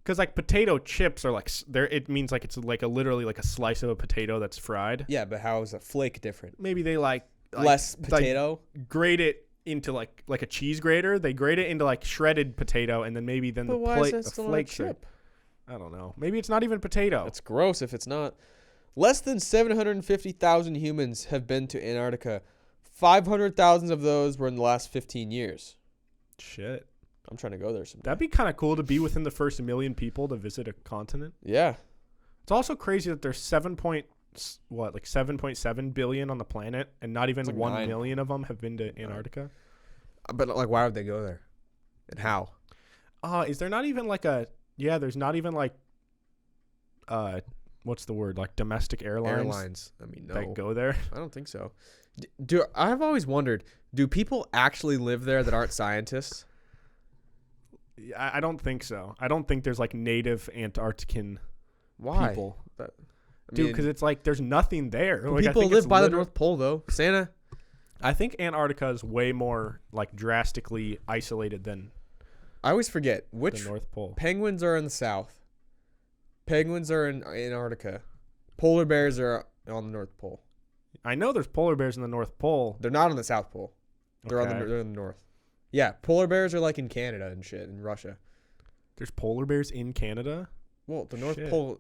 because like potato chips are like it means like it's like literally like a slice of a potato that's fried. yeah, but how is a flake different? Maybe they like Less potato? grate it into like a cheese grater. They grate it into like shredded potato, and then maybe then But the why plate is that the still not a flakes are. chip? I don't know. Maybe it's not even potato. That's gross if it's not. Less than 750,000 humans have been to Antarctica. 500,000 of those were in the last 15 years. Shit. I'm trying to go there someday. That'd be kind of cool to be within the first 1 million people to visit a continent. Yeah. It's also crazy that there's 7.7 billion on the planet, and not even It's like 1 9. million of them have been to Antarctica. But like, why would they go there? And how? Is there not even like a? Yeah, there's not even like. What's the word? Like domestic airlines I mean, no. that go there. I don't think so. I've always wondered, do people actually live there that aren't scientists? I don't think so. I don't think there's like native Antarctican Why? people. I Dude, mean, because it's like there's nothing there. Like, I people think live it's by the North Pole, though. Santa. I think Antarctica is way more like drastically isolated than I always forget the which North Pole. penguins are in the south. Penguins are in Antarctica. Polar bears are on the North Pole. I know there's polar bears in the North Pole. They're not on the South Pole. They're Okay. they're in the north. Yeah, polar bears are like in Canada and shit, in Russia. There's polar bears in Canada. Well, the North Shit. Pole,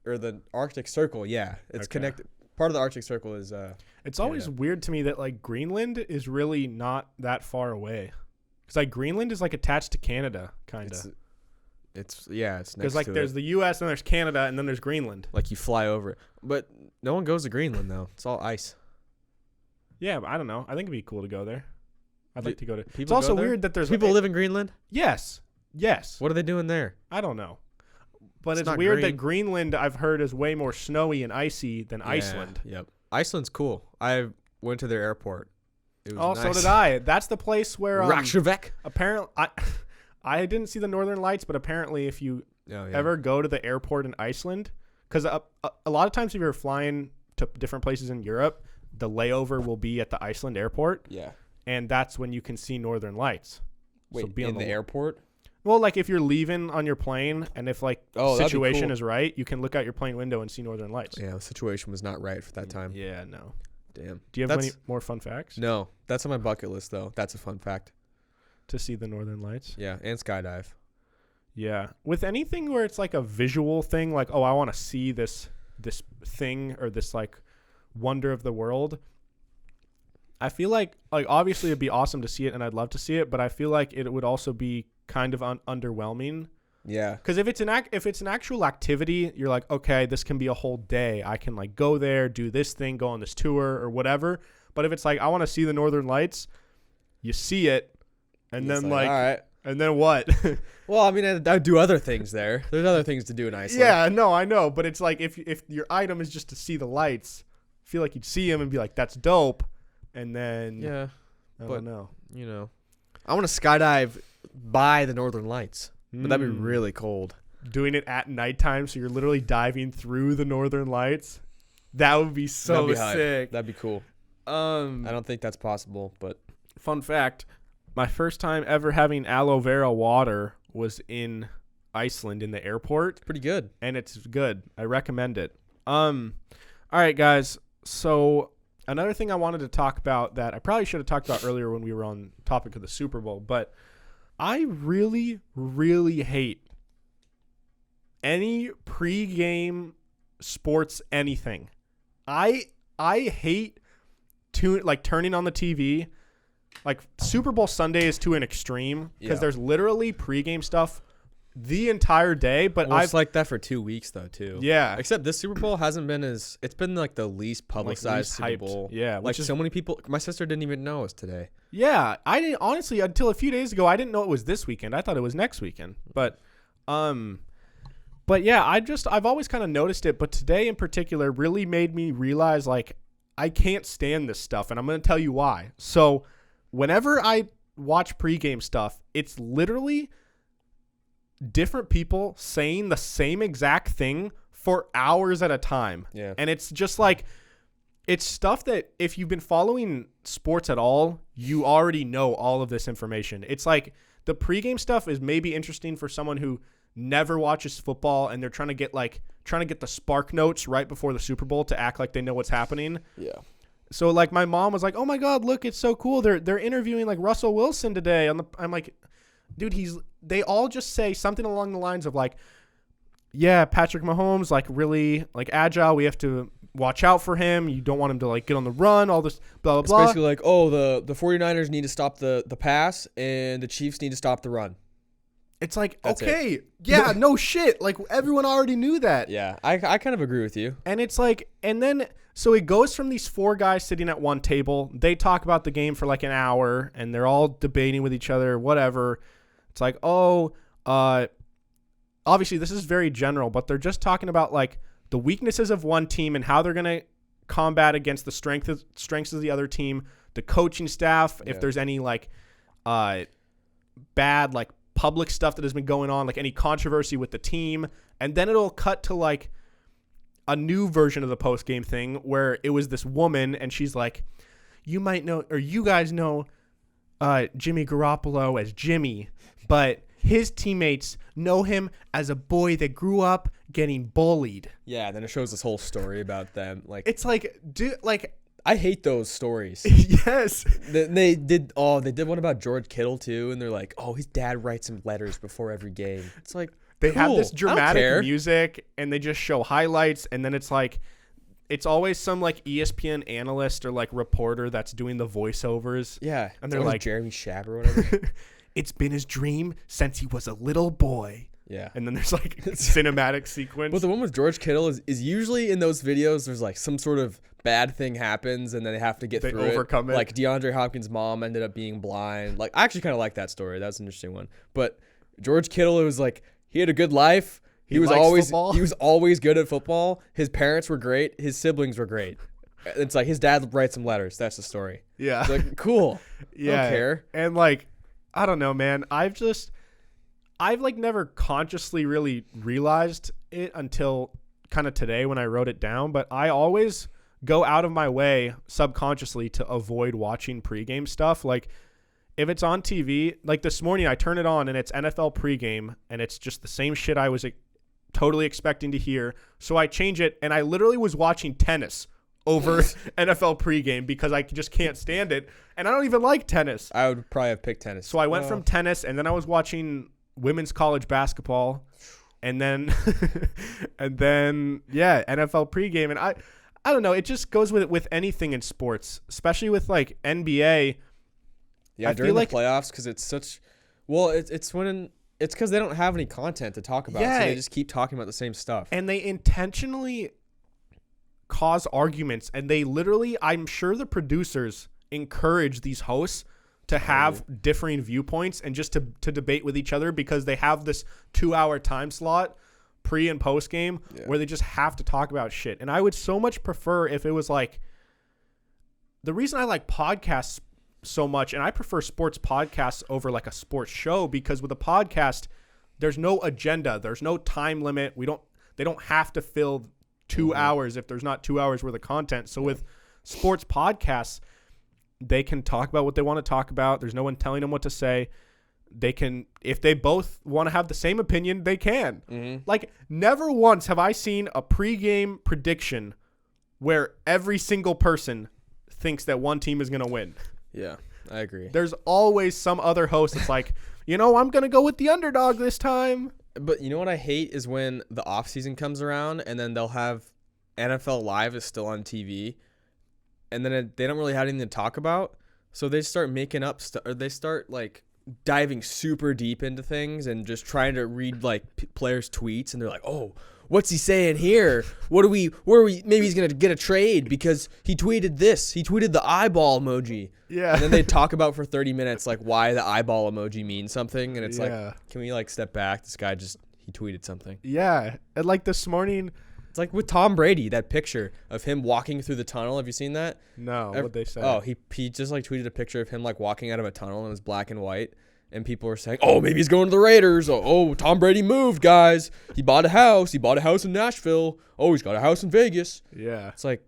or the Arctic Circle, yeah, it's Okay. connected. Part of the Arctic Circle is It's always Canada. weird to me that like Greenland is really not that far away. Because like Greenland is like attached to Canada, kind of. it's next Because like to there's it. the U.S. and there's Canada and then there's Greenland. Like you fly over it, but no one goes to Greenland though. It's all ice. Yeah, but I don't know. I think it'd be cool to go there. I'd like to go to. It's people also go there? weird that there's People live in Greenland. Yes. What are they doing there? I don't know. But It's it's not weird green. that Greenland I've heard is way more snowy and icy than Yeah, Iceland. Yep. Iceland's cool. I went to their airport. It was Oh, nice. so did I. That's the place where Reykjavik. apparently I didn't see the northern lights, but apparently if you Oh, yeah. ever go to the airport in Iceland? Because a lot of times if you're flying to different places in Europe, the layover will be at the Iceland airport. Yeah. And that's when you can see Northern Lights. Wait, in the airport? Well, like if you're leaving on your plane and if like the that'd be situation cool. is right, you can look out your plane window and see Northern Lights. Yeah, the situation was not right for that time. Yeah, no. Damn. Do you have any more fun facts? No, that's on my bucket list though. That's a fun fact. To see the Northern Lights? Yeah, and skydive. Yeah. With anything where it's like a visual thing, like, oh, I want to see this thing or this like wonder of the world. I feel like obviously it'd be awesome to see it and I'd love to see it, but I feel like it would also be kind of underwhelming. Yeah. Because if it's an actual activity, you're like, okay, this can be a whole day. I can like go there, do this thing, go on this tour or whatever. But if it's like I want to see the Northern Lights, you see it, and then like, all right. and then what? Well, I mean, I'd do other things there. There's other things to do in Iceland. Yeah, no, I know, but it's like if your item is just to see the lights, I feel like you'd see them and be like, that's dope, and then Yeah. I don't know. You know, I want to skydive by the Northern Lights, but that'd be really cold. Doing it at nighttime, so you're literally diving through the Northern Lights. That would be so sick. That'd be cool. I don't think that's possible, but fun fact, my first time ever having aloe vera water was in Iceland in the airport. pretty good. And it's good. I recommend it. All right, guys. So another thing I wanted to talk about that I probably should have talked about earlier when we were on topic of the Super Bowl, but I really, really hate any pregame sports anything. I hate turning on the TV. Like Super Bowl Sunday is to an extreme because there's literally pregame stuff the entire day. But it's like that for 2 weeks though too. Yeah. Except this Super Bowl hasn't been it's been like the least publicized Super Bowl. Yeah. Like so many people. My sister didn't even know it was today. Yeah, I didn't honestly until a few days ago. I didn't know it was this weekend. I thought it was next weekend. But yeah, I've always kind of noticed it. But today in particular really made me realize like I can't stand this stuff, and I'm going to tell you why. So whenever I watch pregame stuff, it's literally different people saying the same exact thing for hours at a time. Yeah. And it's just like, it's stuff that if you've been following sports at all, you already know all of this information. It's like the pregame stuff is maybe interesting for someone who never watches football and they're trying to get the spark notes right before the Super Bowl to act like they know what's happening. Yeah. So like my mom was like, "Oh my God, look, it's so cool. They're interviewing like Russell Wilson today." I'm like, dude, they all just say something along the lines of like, "Yeah, Patrick Mahomes like really like agile. We have to watch out for him. You don't want him to like get on the run, all this blah blah It's blah." basically like, oh, the 49ers need to stop the pass and the Chiefs need to stop the run. It's like, That's okay, yeah, no shit. Like everyone already knew that. Yeah, I kind of agree with you. And it's like, and then, so it goes from these four guys sitting at one table. They talk about the game for like an hour and they're all debating with each other, whatever. It's like, obviously this is very general, but they're just talking about like the weaknesses of one team and how they're going to combat against the strengths of the other team, the coaching staff, if there's any like bad like public stuff that has been going on, like any controversy with the team. And then it'll cut to like a new version of the post game thing where it was this woman and she's like, you might know, or you guys know Jimmy Garoppolo as Jimmy, but his teammates know him as a boy that grew up getting bullied. Yeah, then it shows this whole story about them. Like, it's like, dude, like, I hate those stories. Yes. They did one about George Kittle too, and they're like, oh, his dad writes him letters before every game. It's like, they cool. have this dramatic music and they just show highlights, and then it's like, it's always some like ESPN analyst or like reporter that's doing the voiceovers. Yeah. And they're like, Jeremy Schabb or whatever. It's been his dream since he was a little boy. Yeah. And then there's like cinematic sequence. But the one with George Kittle is usually in those videos, there's like some sort of bad thing happens and then they have to they through overcome it. Like DeAndre Hopkins' mom ended up being blind. Like, I actually kind of like that story. That's an interesting one. But George Kittle, it was like, he had a good life. He was always good at football. His parents were great. His siblings were great. It's like his dad writes him letters. That's the story. Yeah. It's like, cool. Yeah. I don't care. And like, I don't know, man. I've like never consciously really realized it until kind of today when I wrote it down, but I always go out of my way subconsciously to avoid watching pregame stuff. Like if it's on TV, like this morning I turn it on and it's NFL pregame and it's just the same shit I was totally expecting to hear. So I change it and I literally was watching tennis over NFL pregame because I just can't stand it. And I don't even like tennis. I would probably have picked tennis. So I went from tennis and then I was watching women's college basketball and then NFL pregame. And I don't know. It just goes with anything in sports, especially with like NBA. Yeah, during the playoffs because it's such – well, it's because they don't have any content to talk about. Yeah. So they just keep talking about the same stuff. And they intentionally – cause arguments, and they literally, I'm sure the producers encourage these hosts to have differing viewpoints and just to debate with each other because they have this 2-hour time slot pre and post game where they just have to talk about shit. And I would so much prefer if it was like, the reason I like podcasts so much, and I prefer sports podcasts over like a sports show, because with a podcast there's no agenda, there's no time limit, they don't have to fill 2 hours if there's not 2 hours worth of content. So with sports podcasts, they can talk about what they want to talk about. There's no one telling them what to say. They can, if they both want to have the same opinion, they can. Like never once have I seen a pregame prediction where every single person thinks that one team is going to win. Yeah, I agree. There's always some other host that's like, I'm going to go with the underdog this time. But you know what I hate is when the off season comes around and then they'll have NFL Live is still on TV, and then they don't really have anything to talk about, so they start making up stuff, or they start like diving super deep into things and just trying to read like players' tweets, and they're like, oh, what's he saying here? Where are we? Maybe he's gonna get a trade because he tweeted this. He tweeted the eyeball emoji. Yeah. And then they talk about for 30 minutes like why the eyeball emoji means something, and it's like, can we like step back? This guy he tweeted something. Yeah. And like this morning, it's like with Tom Brady, that picture of him walking through the tunnel. Have you seen that? No. What'd they say? Oh, he just like tweeted a picture of him like walking out of a tunnel, and it was black and white. And people were saying, oh, maybe he's going to the Raiders. Oh, Tom Brady moved, guys. He bought a house. He bought a house in Nashville. Oh, he's got a house in Vegas. Yeah. It's like,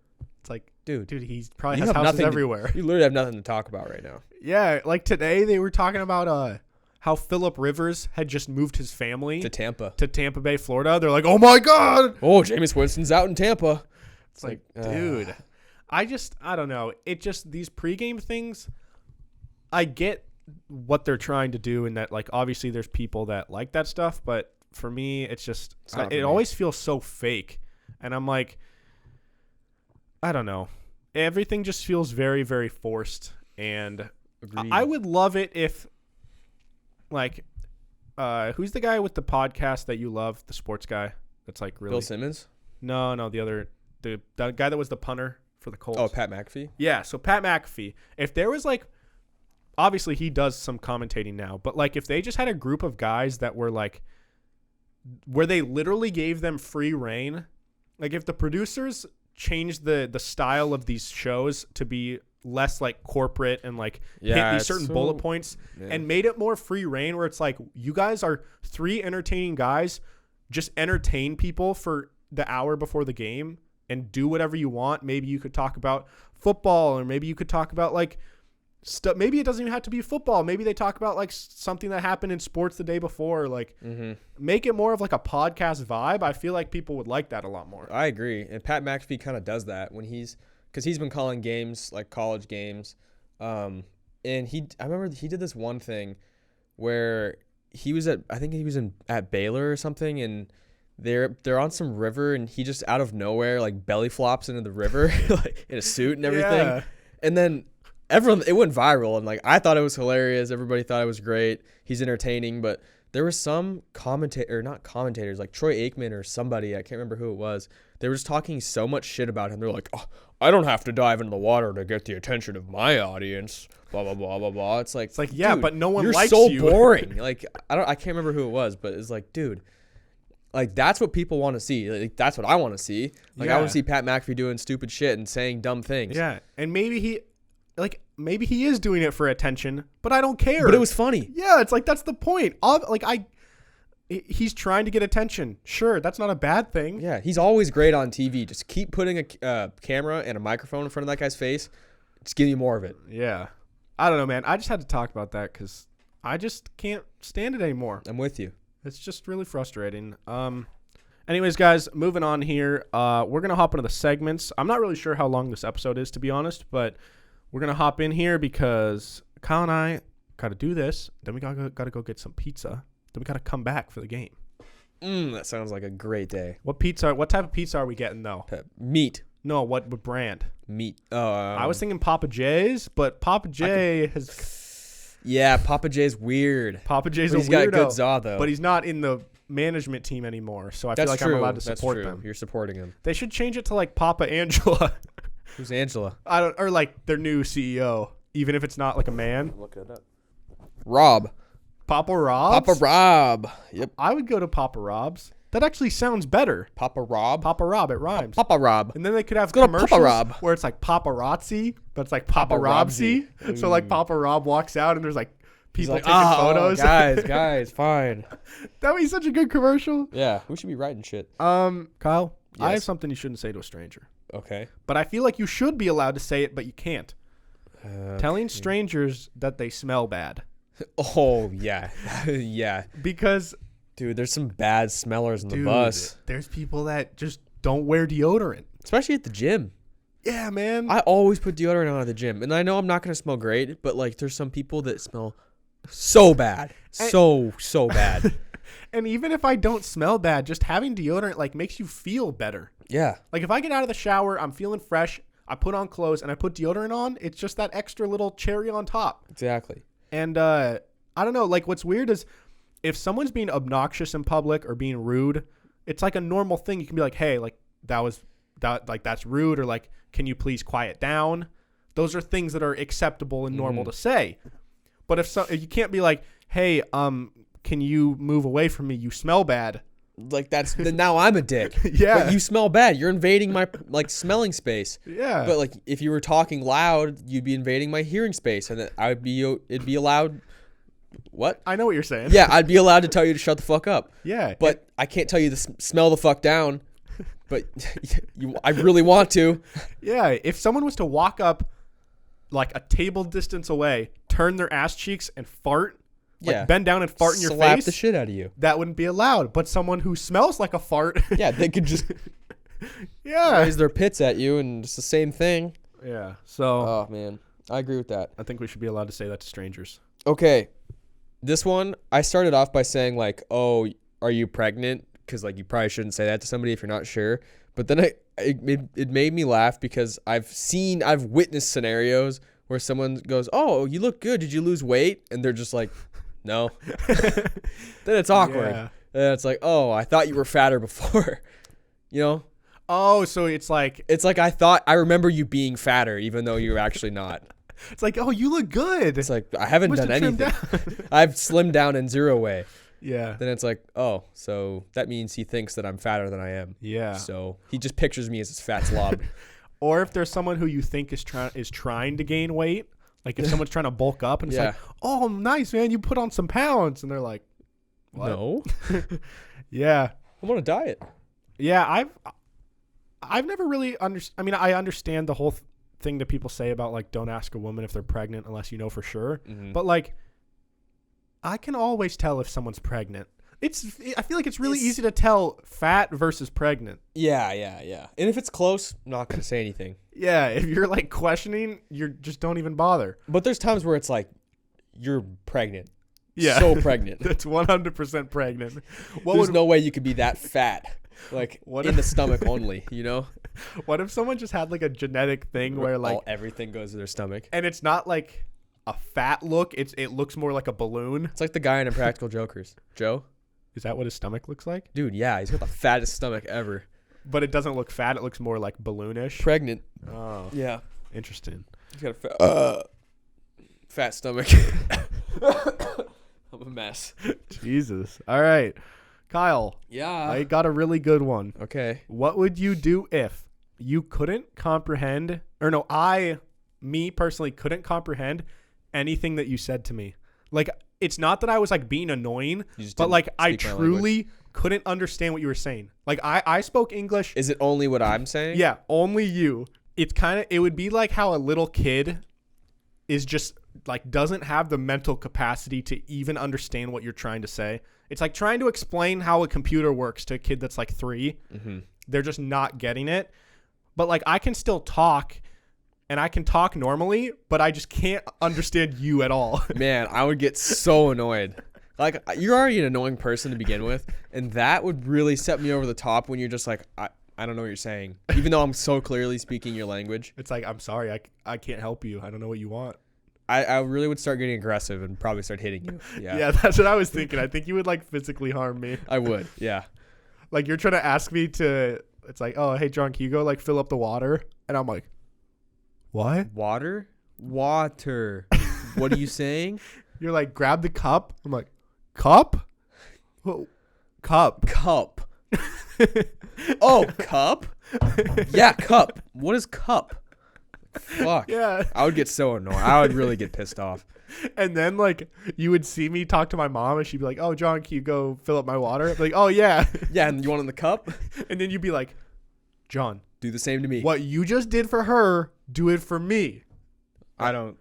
dude, he probably has houses everywhere. You literally have nothing to talk about right now. Yeah. Like today they were talking about how Phillip Rivers had just moved his family to Tampa Bay, Florida. They're like, oh, my God. Oh, Jameis Winston's out in Tampa. It's like, dude, I don't know. It just, these pregame things, I get what they're trying to do, and that like obviously there's people that like that stuff, but for me it's just it always feels so fake, and I'm like, I don't know, everything just feels very, very forced. And I would love it if like who's the guy with the podcast that you love, the sports guy that's like really Bill Simmons? No, the guy that was the punter for the Colts. Oh, Pat McAfee? Yeah, so Pat McAfee, if there was like, obviously he does some commentating now, but like if they just had a group of guys that were like, where they literally gave them free reign, like if the producers changed the style of these shows to be less like corporate and like hit these certain bullet points and made it more free reign, where it's like, you guys are 3 entertaining guys, just entertain people for the hour before the game and do whatever you want. Maybe you could talk about football, or maybe you could talk about like stuff. Maybe it doesn't even have to be football. Maybe they talk about like something that happened in sports the day before. Like make it more of like a podcast vibe. I feel like people would like that a lot more. I agree. And Pat McAfee kind of does that when because he's been calling games, like college games. And I remember he did this one thing where he was at Baylor or something, and they're on some river, and he just out of nowhere like belly flops into the river like in a suit and everything. Yeah. And then it went viral, and like I thought it was hilarious. Everybody thought it was great. He's entertaining, but there were some not commentators, like Troy Aikman or somebody, I can't remember who it was. They were just talking so much shit about him. They're like, oh, I don't have to dive into the water to get the attention of my audience. Blah blah blah blah blah. It's like yeah, dude, but no one likes you. You're so boring. Like I can't remember who it was, but it's like, dude, like that's what people want to see. Like that's what I want to see. Like I want to see Pat McAfee doing stupid shit and saying dumb things. Yeah, and maybe he is doing it for attention, but I don't care. But it was funny. Yeah, it's like that's the point. He's trying to get attention. Sure, that's not a bad thing. Yeah, he's always great on TV. Just keep putting a camera and a microphone in front of that guy's face. Just give you more of it. Yeah. I don't know, man. I just had to talk about that because I just can't stand it anymore. I'm with you. It's just really frustrating. Anyways, guys, moving on here. We're going to hop into the segments. I'm not really sure how long this episode is, to be honest, but we're going to hop in here because Kyle and I got to do this. Then we got to go get some pizza. Then we got to come back for the game. That sounds like a great day. What type of pizza are we getting, though? Meat. No, what brand? Meat. I was thinking Papa J's, but Papa J has... Yeah, Papa J's weird. Papa J's but a he's got weirdo, a good zaw, though. but he's not in the management team anymore, so I feel like true. I'm allowed to support That's true. them. You're supporting him. They should change it to like Papa Angela. Who's Angela? Or like their new CEO, even if it's not like a man. Look it up. Rob. Papa Rob's? Papa Rob. Yep. I would go to Papa Rob's. That actually sounds better. Papa Rob. Papa Rob, it rhymes. Papa Rob. And then they could have go to commercials Papa Rob. where it's like paparazzi, but it's like paparazzi. So like Papa Rob walks out and there's like people like, taking photos. guys, fine. That would be such a good commercial. Yeah, we should be writing shit. Kyle, Yes. I have something you shouldn't say to a stranger. Okay. But I feel like you should be allowed to say it, but you can't. Telling strangers that they smell bad. Oh, yeah. Yeah. Because... Dude, there's some bad smellers in the bus. There's people that just don't wear deodorant. Especially at the gym. Yeah, man. I always put deodorant on at the gym. And I know I'm not going to smell great, but like there's some people that smell so bad. So bad. And even if I don't smell bad, just having deodorant like makes you feel better. Yeah. Like if I get out of the shower, I'm feeling fresh, I put on clothes and I put deodorant on, it's just that extra little cherry on top. Exactly. And I don't know, like what's weird is if someone's being obnoxious in public or being rude, it's like a normal thing. You can be like, hey, like that's rude, or like, can you please quiet down? Those are things that are acceptable and normal to say. But if you can't be like, hey, can you move away from me? You smell bad. Like then now I'm a dick. Yeah. But you smell bad. You're invading my like smelling space. Yeah. But like if you were talking loud, you'd be invading my hearing space, and then it'd be allowed. What? I know what you're saying. Yeah, I'd be allowed to tell you to shut the fuck up. Yeah. But I can't tell you to smell the fuck down. But I really want to. Yeah. If someone was to walk up like a table distance away, turn their ass cheeks and fart, like bend down and fart in your face, slap the shit out of you. That wouldn't be allowed. But someone who smells like a fart, Yeah, they could just raise their pits at you, and it's the same thing. Yeah. So. Oh man, I agree with that. I think we should be allowed to say that to strangers. Okay. This one, I started off by saying like, oh, are you pregnant? Because like you probably shouldn't say that to somebody if you're not sure. But then it made me laugh because I've witnessed scenarios where someone goes, oh, you look good. Did you lose weight? And they're just like, no. Then it's awkward. Yeah. And it's like, oh, I thought you were fatter before. You know? Oh, so it's like I remember you being fatter even though you're actually not. It's like, oh, you look good. It's like, I haven't done anything. I've slimmed down in zero way. Yeah. Then it's like, oh, so that means he thinks that I'm fatter than I am. Yeah. So he just pictures me as his fat slob. Or if there's someone who you think is trying to gain weight, like if someone's trying to bulk up and it's like, oh, nice, man, you put on some pounds. And they're like, what? No. Yeah. I'm on a diet. Yeah, I've never really I understand the whole thing that people say about like don't ask a woman if they're pregnant unless you know for sure. Mm-hmm. But like I can always tell if someone's pregnant. I feel like it's really easy to tell fat versus pregnant. Yeah. And if it's close, I'm not going to say anything. Yeah, if you're like questioning, you just don't even bother. But there's times where it's like you're pregnant. Yeah. So pregnant. That's 100% pregnant. There's no way you could be that fat. Like in the stomach only, you know? What if someone just had like a genetic thing where like everything goes to their stomach, and it's not like a fat look, it looks more like a balloon? It's like the guy in Impractical Jokers. Joe? Is that what his stomach looks like? Dude, yeah, he's got the fattest stomach ever. But it doesn't look fat, it looks more like balloonish. Pregnant. Oh. Yeah. Interesting. He's got a fat stomach. I'm a mess. Jesus. All right. Kyle. Yeah. I got a really good one. Okay. What would you do if you couldn't comprehend, or no, me personally couldn't comprehend anything that you said to me? Like, it's not that I was like being annoying, but like I truly couldn't understand what you were saying. Like I spoke English. Is it only what I'm saying? Yeah, only you. It would be like how a little kid is just like doesn't have the mental capacity to even understand what you're trying to say. It's like trying to explain how a computer works to a kid that's like 3. Mm-hmm. They're just not getting it. But like I can still talk and I can talk normally, but I just can't understand you at all. Man, I would get so annoyed. Like, you're already an annoying person to begin with, and that would really set me over the top when you're just like, I don't know what you're saying, even though I'm so clearly speaking your language. It's like, I'm sorry, I can't help you. I don't know what you want. I really would start getting aggressive and probably start hitting you. Yeah, that's what I was thinking. I think you would like physically harm me. I would, yeah. Like you're trying to ask me to, it's like, oh, hey, John, can you go like fill up the water? And I'm like, what? Water? Water. What are you saying? You're like, grab the cup. I'm like, cup? Well, cup. Cup. Oh, cup? Yeah, cup. What is cup? Fuck. Yeah. I would get so annoyed. I would really get pissed off. And then like you would see me talk to my mom and she'd be like, oh, John, can you go fill up my water? I'd be like, oh, yeah. Yeah, and you want it in the cup? And then you'd be like, John, do the same to me. What you just did for her, do it for me. I don't.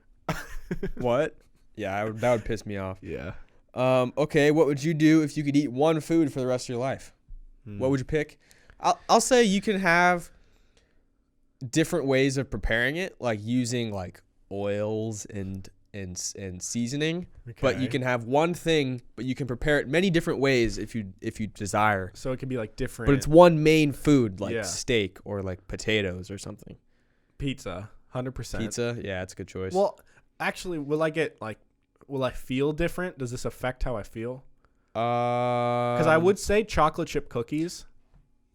What? Yeah, that would piss me off. Yeah. Okay, what would you do if you could eat one food for the rest of your life? What would you pick? I'll say you can have different ways of preparing it, like using like oils and seasoning. Okay. But you can have one thing, but you can prepare it many different ways if you desire. So it can be like different. But it's one main food, like steak or like potatoes or something. Pizza, 100%. Pizza, yeah, it's a good choice. Well, actually, will I feel different? Does this affect how I feel? Because I would say chocolate chip cookies,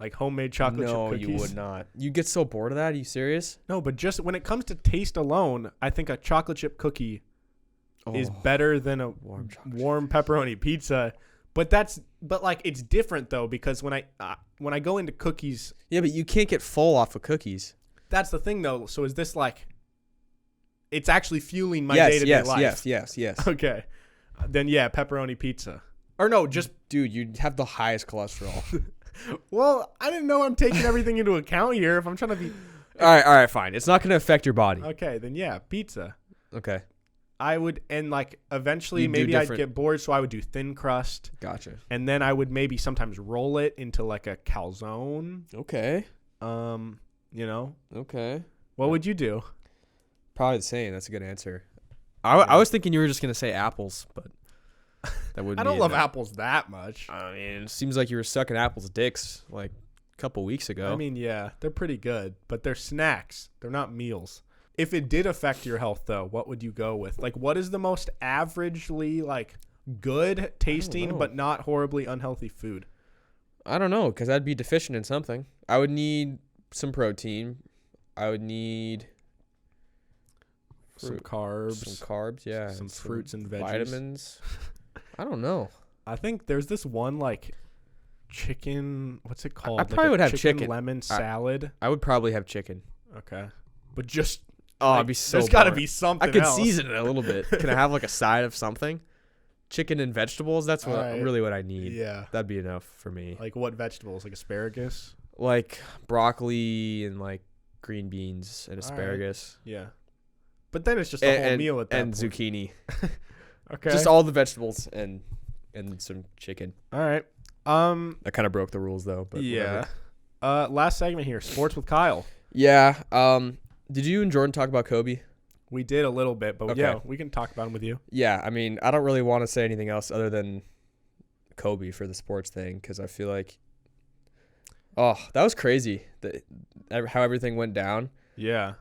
like homemade chocolate chip cookies. No, you would not. You get so bored of that. Are you serious? No, but just when it comes to taste alone, I think a chocolate chip cookie is better than a warm pepperoni pizza. But like it's different though, because when I go into cookies, yeah, but you can't get full off of cookies. That's the thing though. So is this like? It's actually fueling my day-to-day life. Yes. Okay. Then yeah, pepperoni pizza. Or no, just dude, you have the highest cholesterol. Well, I didn't know I'm taking everything into account here. If I'm trying to be All right, fine. It's not going to affect your body. Okay, then yeah, pizza. Okay. I would, and like eventually maybe I'd get bored, so I would do thin crust. Gotcha. And then I would maybe sometimes roll it into like a calzone. Okay. Okay. What would you do? Probably the same. That's a good answer. I was thinking you were just going to say apples, but that wouldn't I don't love apples that much. I mean, it seems like you were sucking apples' dicks like a couple weeks ago. I mean, yeah, they're pretty good, but they're snacks. They're not meals. If it did affect your health, though, what would you go with? Like, what is the most averagely, like, good tasting but not horribly unhealthy food? I don't know, because I'd be deficient in something. I would need some protein. I would need some carbs. Some carbs, yeah. Some fruits and veggies. Vitamins. I don't know. I think there's this one, like, chicken. What's it called? I probably would have chicken. Lemon salad. I would probably have chicken. Okay. But just. I'd be so there's got to be something I could else. season it a little bit. Can I have, like, a side of something? Chicken and vegetables? That's really what I need. Yeah. That'd be enough for me. Like, what vegetables? Like asparagus? Like, broccoli and, like, green beans and asparagus. Right. Yeah. But then it's just a whole meal at that point. And zucchini. Okay. Just all the vegetables and some chicken. All right. That kind of broke the rules though, but yeah. Last segment here, sports with Kyle. Yeah. Did you and Jordan talk about Kobe? We did a little bit, but yeah, we can talk about him with you. Yeah, I mean, I don't really want to say anything else other than Kobe for the sports thing because I feel like, that was crazy how everything went down. Yeah.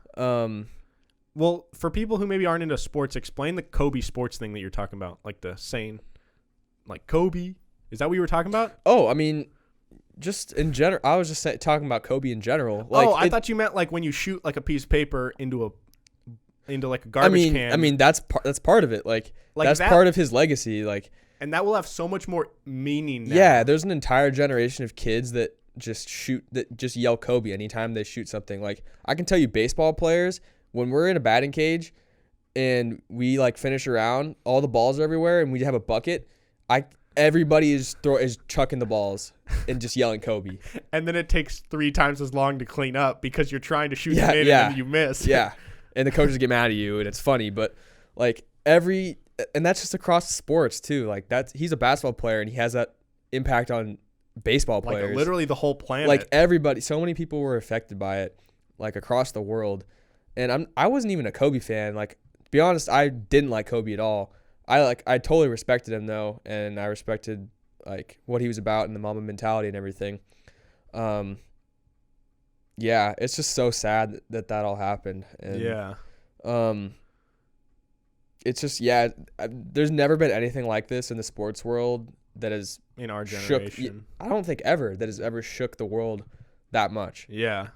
Well, for people who maybe aren't into sports, explain the Kobe sports thing that you're talking about, like the saying, like Kobe. Is that what you were talking about? Oh, I mean, just in general. I was just talking about Kobe in general. Like, I thought you meant like when you shoot like a piece of paper into like a garbage can. I mean that's part of it. Like that's part of his legacy. Like, and that will have so much more meaning now. Yeah, there's an entire generation of kids that just yell Kobe anytime they shoot something. Like I can tell you, baseball players, when we're in a batting cage, and we like finish around, all the balls are everywhere, and we have a bucket. Everybody is chucking the balls and just yelling Kobe. And then it takes 3 times as long to clean up because you're trying to shoot them in and then you miss. Yeah. And the coaches get mad at you, and it's funny, but like and that's just across sports too. Like he's a basketball player, and he has that impact on baseball players. Like literally the whole planet. Like everybody, so many people were affected by it, like across the world. And I wasn't even a Kobe fan. Like, to be honest, I didn't like Kobe at all. I totally respected him though, and I respected like what he was about and the Mamba mentality and everything. Yeah, it's just so sad that all happened. And, yeah. It's just there's never been anything like this in the sports world that has in our generation. I don't think that has ever shook the world that much. Yeah.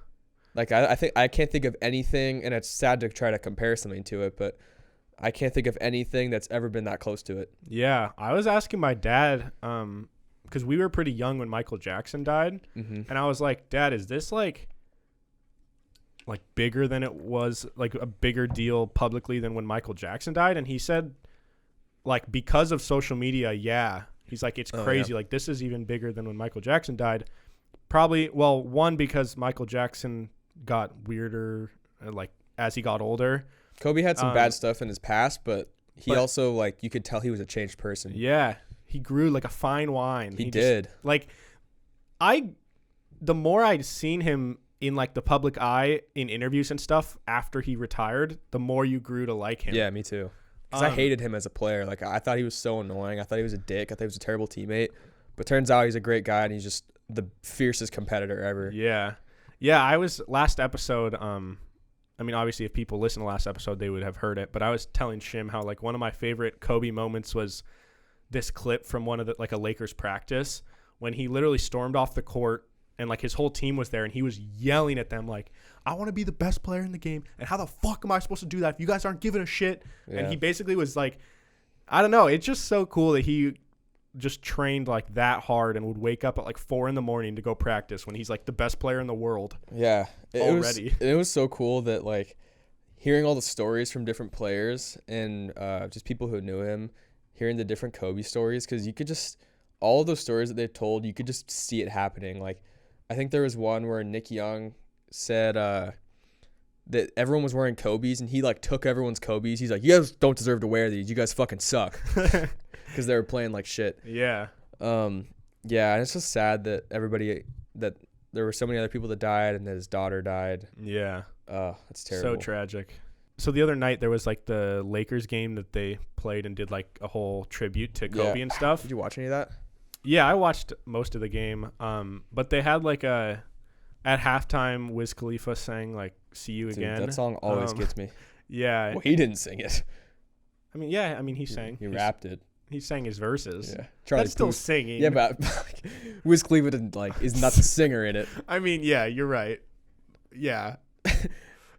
Like I can't think of anything, and it's sad to try to compare something to it, but I can't think of anything that's ever been that close to it. Yeah, I was asking my dad, because we were pretty young when Michael Jackson died, and I was like, Dad, is this like bigger than it was, like a bigger deal publicly than when Michael Jackson died? And he said, like, because of social media, yeah. He's like, it's crazy. Yeah. Like, this is even bigger than when Michael Jackson died. Probably, well, one, because Michael Jackson got weirder, like, as he got older. Kobe had some bad stuff in his past, but he also, like, you could tell he was a changed person. Yeah. He grew like a fine wine. He did. Just, like, the more I'd seen him in, like, the public eye in interviews and stuff after he retired, the more you grew to like him. Yeah, me too. Because I hated him as a player. Like, I thought he was so annoying. I thought he was a dick. I thought he was a terrible teammate. But turns out he's a great guy, and he's just the fiercest competitor ever. Yeah. Yeah, I was last episode, I mean, obviously, if people listen to last episode, they would have heard it. But I was telling Shim how, like, one of my favorite Kobe moments was this clip from one of the, like, a Lakers practice when he literally stormed off the court and, like, his whole team was there, and he was yelling at them, like, I want to be the best player in the game, and how the fuck am I supposed to do that if you guys aren't giving a shit? Yeah. And he basically was like, I don't know. It's just so cool that he just trained, like, that hard and would wake up at, like, 4 a.m. to go practice when he's, like, the best player in the world. Yeah. Already. It was so cool that, like, hearing all the stories from different players and just people who knew him, hearing the different Kobe stories, because you could just, all of those stories that they told, you could just see it happening. Like, I think there was one where Nick Young said that everyone was wearing Kobe's, and he, like, took everyone's Kobe's. He's like, you guys don't deserve to wear these. You guys fucking suck. Because they were playing like shit. Yeah. Yeah, and it's just sad that that there were so many other people that died, and that his daughter died. Yeah. It's terrible. So tragic. So the other night there was, like, the Lakers game that they played and did, like, a whole tribute to Kobe and stuff. Did you watch any of that? Yeah, I watched most of the game. But they had, like, at halftime, Wiz Khalifa sang, like, "See You Again." That song always gets me. Yeah. Well, he didn't sing it. I mean, yeah. I mean, he sang. He rapped it. He sang his verses. Yeah. That's still singing. Yeah, but like, Wiz Khalifa is not the singer in it. I mean, yeah, you're right. Yeah.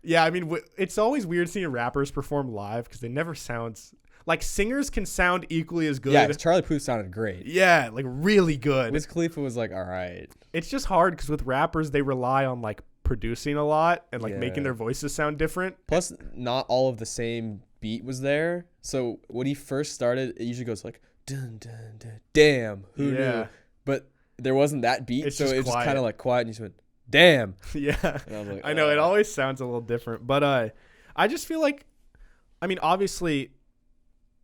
Yeah, I mean, it's always weird seeing rappers perform live because they never sound like singers can sound equally as good. Yeah, Charlie Puth sounded great. Yeah, like really good. Wiz Khalifa was like, all right. It's just hard because with rappers, they rely on, like, producing a lot and, like, making their voices sound different. Plus, not all of the same beat was there. So when he first started, it usually goes like, dun, dun, dun, damn, who knew? But there wasn't that beat, so it was just kind of like quiet, and you just went, damn. Yeah. And I was like, I know, it always sounds a little different. But I just feel like, I mean, obviously,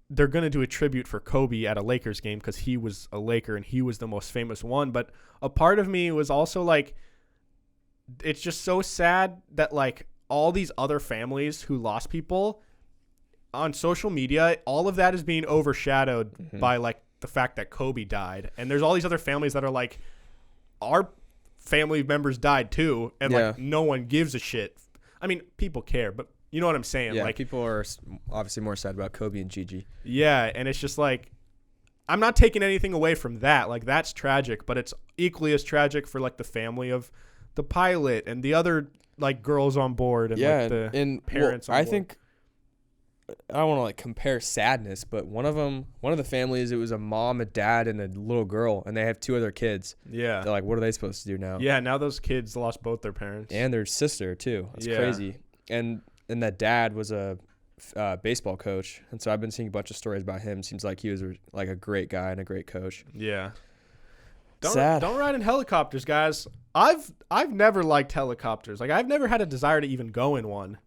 they're going to do a tribute for Kobe at a Lakers game because he was a Laker and he was the most famous one. But a part of me was also like, it's just so sad that, like, all these other families who lost people on social media, all of that is being overshadowed by, like, the fact that Kobe died. And there's all these other families that are like, our family members died too. And like, no one gives a shit. I mean, people care, but you know what I'm saying? Yeah, like, people are obviously more sad about Kobe and Gigi. Yeah, and it's just like, I'm not taking anything away from that. Like, that's tragic, but it's equally as tragic for, like, the family of the pilot and the other, like, girls on board and like the parents on board. I think, I don't want to, like, compare sadness, but one of the families, it was a mom, a dad, and a little girl, and they have 2 other kids. Yeah. They're like, what are they supposed to do now? Yeah, now those kids lost both their parents. And their sister, too. That's crazy. And that dad was a baseball coach, and so I've been seeing a bunch of stories about him. Seems like he was like a great guy and a great coach. Yeah. Sad. Don't ride in helicopters, guys. I've never liked helicopters. Like, I've never had a desire to even go in one.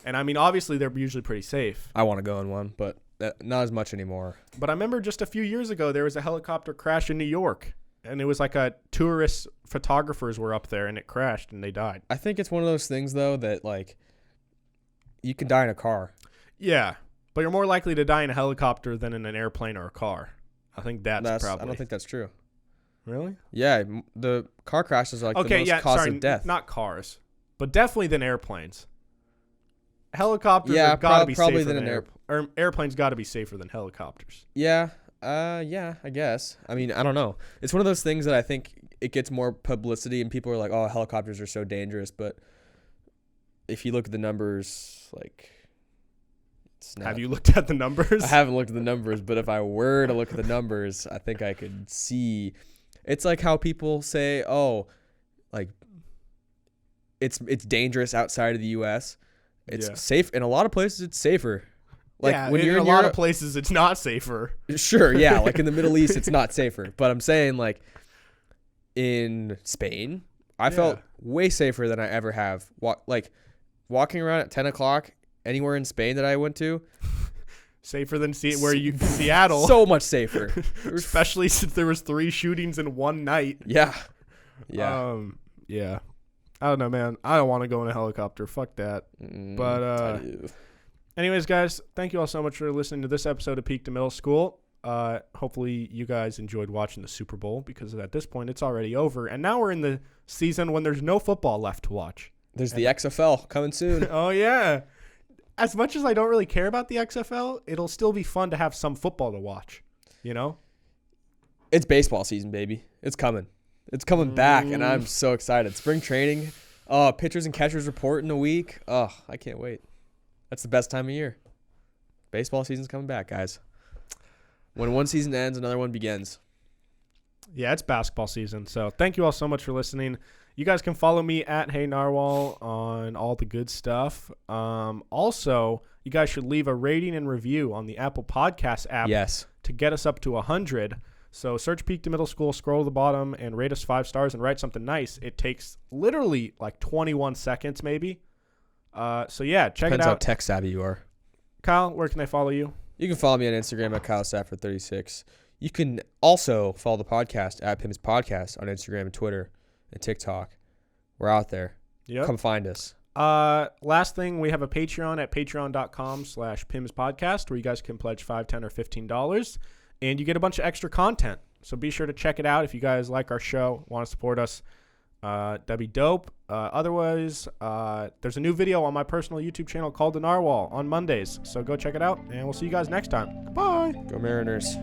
And I mean, obviously they're usually pretty safe. I want to go in one, but not as much anymore. But I remember just a few years ago there was a helicopter crash in New York, and it was like a tourist photographers were up there and it crashed and they died. I think it's one of those things though that like you can die in a car. Yeah, but you're more likely to die in a helicopter than in an airplane or a car. I think that's probably. I don't think that's true. Really? Yeah, the car crashes are like the most cause of death. Not cars, but definitely than airplanes. Helicopters probably be safer than than an or airplanes got to be safer than helicopters. Yeah, I guess. I mean, I don't know. It's one of those things that I think it gets more publicity and people are like, oh, helicopters are so dangerous. But if you look at the numbers, like, it's not. Have you looked at the numbers? I haven't looked at the numbers, but if I were to look at the numbers, I think I could see. It's like how people say, oh, like, it's dangerous outside of the U.S. It's safe. In a lot of places, it's safer. Like when you're in a lot of places, it's not safer. Sure, yeah. Like in the Middle East, it's not safer. But I'm saying, like, in Spain, I felt way safer than I ever have. Walking around at 10 o'clock anywhere in Spain that I went to. Safer than Seattle. So much safer. Especially since there was 3 shootings in one night. Yeah. Yeah. I don't know, man. I don't want to go in a helicopter. Fuck that. But anyways, guys, thank you all so much for listening to this episode of Peak to Middle School. Hopefully you guys enjoyed watching the Super Bowl because at this point it's already over. And now we're in the season when there's no football left to watch. There's the XFL coming soon. Oh, yeah. As much as I don't really care about the XFL, it'll still be fun to have some football to watch, you know? It's baseball season, baby. It's coming. It's coming back, and I'm so excited. Spring training, pitchers and catchers report in a week. Oh, I can't wait. That's the best time of year. Baseball season's coming back, guys. When one season ends, another one begins. Yeah, it's basketball season. So thank you all so much for listening. You guys can follow me at Hey Narwhal on all the good stuff. Also, you guys should leave a rating and review on the Apple Podcast app to get us up to 100. So search Peak to Middle School, scroll to the bottom, and rate us 5 stars and write something nice. It takes literally like 21 seconds maybe. So yeah, check it out. Depends how tech savvy you are. Kyle, where can they follow you? You can follow me on Instagram at KyleStafford36. You can also follow the podcast at Pim's Podcast on Instagram and Twitter and TikTok. We're out there. Yep. Come find us. Last thing, we have a Patreon at patreon.com/PimsPodcast where you guys can pledge $5, $10, or $15. And you get a bunch of extra content. So be sure to check it out if you guys like our show, want to support us. That'd be dope. Otherwise, there's a new video on my personal YouTube channel called The Narwhal on Mondays. So go check it out, and we'll see you guys next time. Bye. Go Mariners.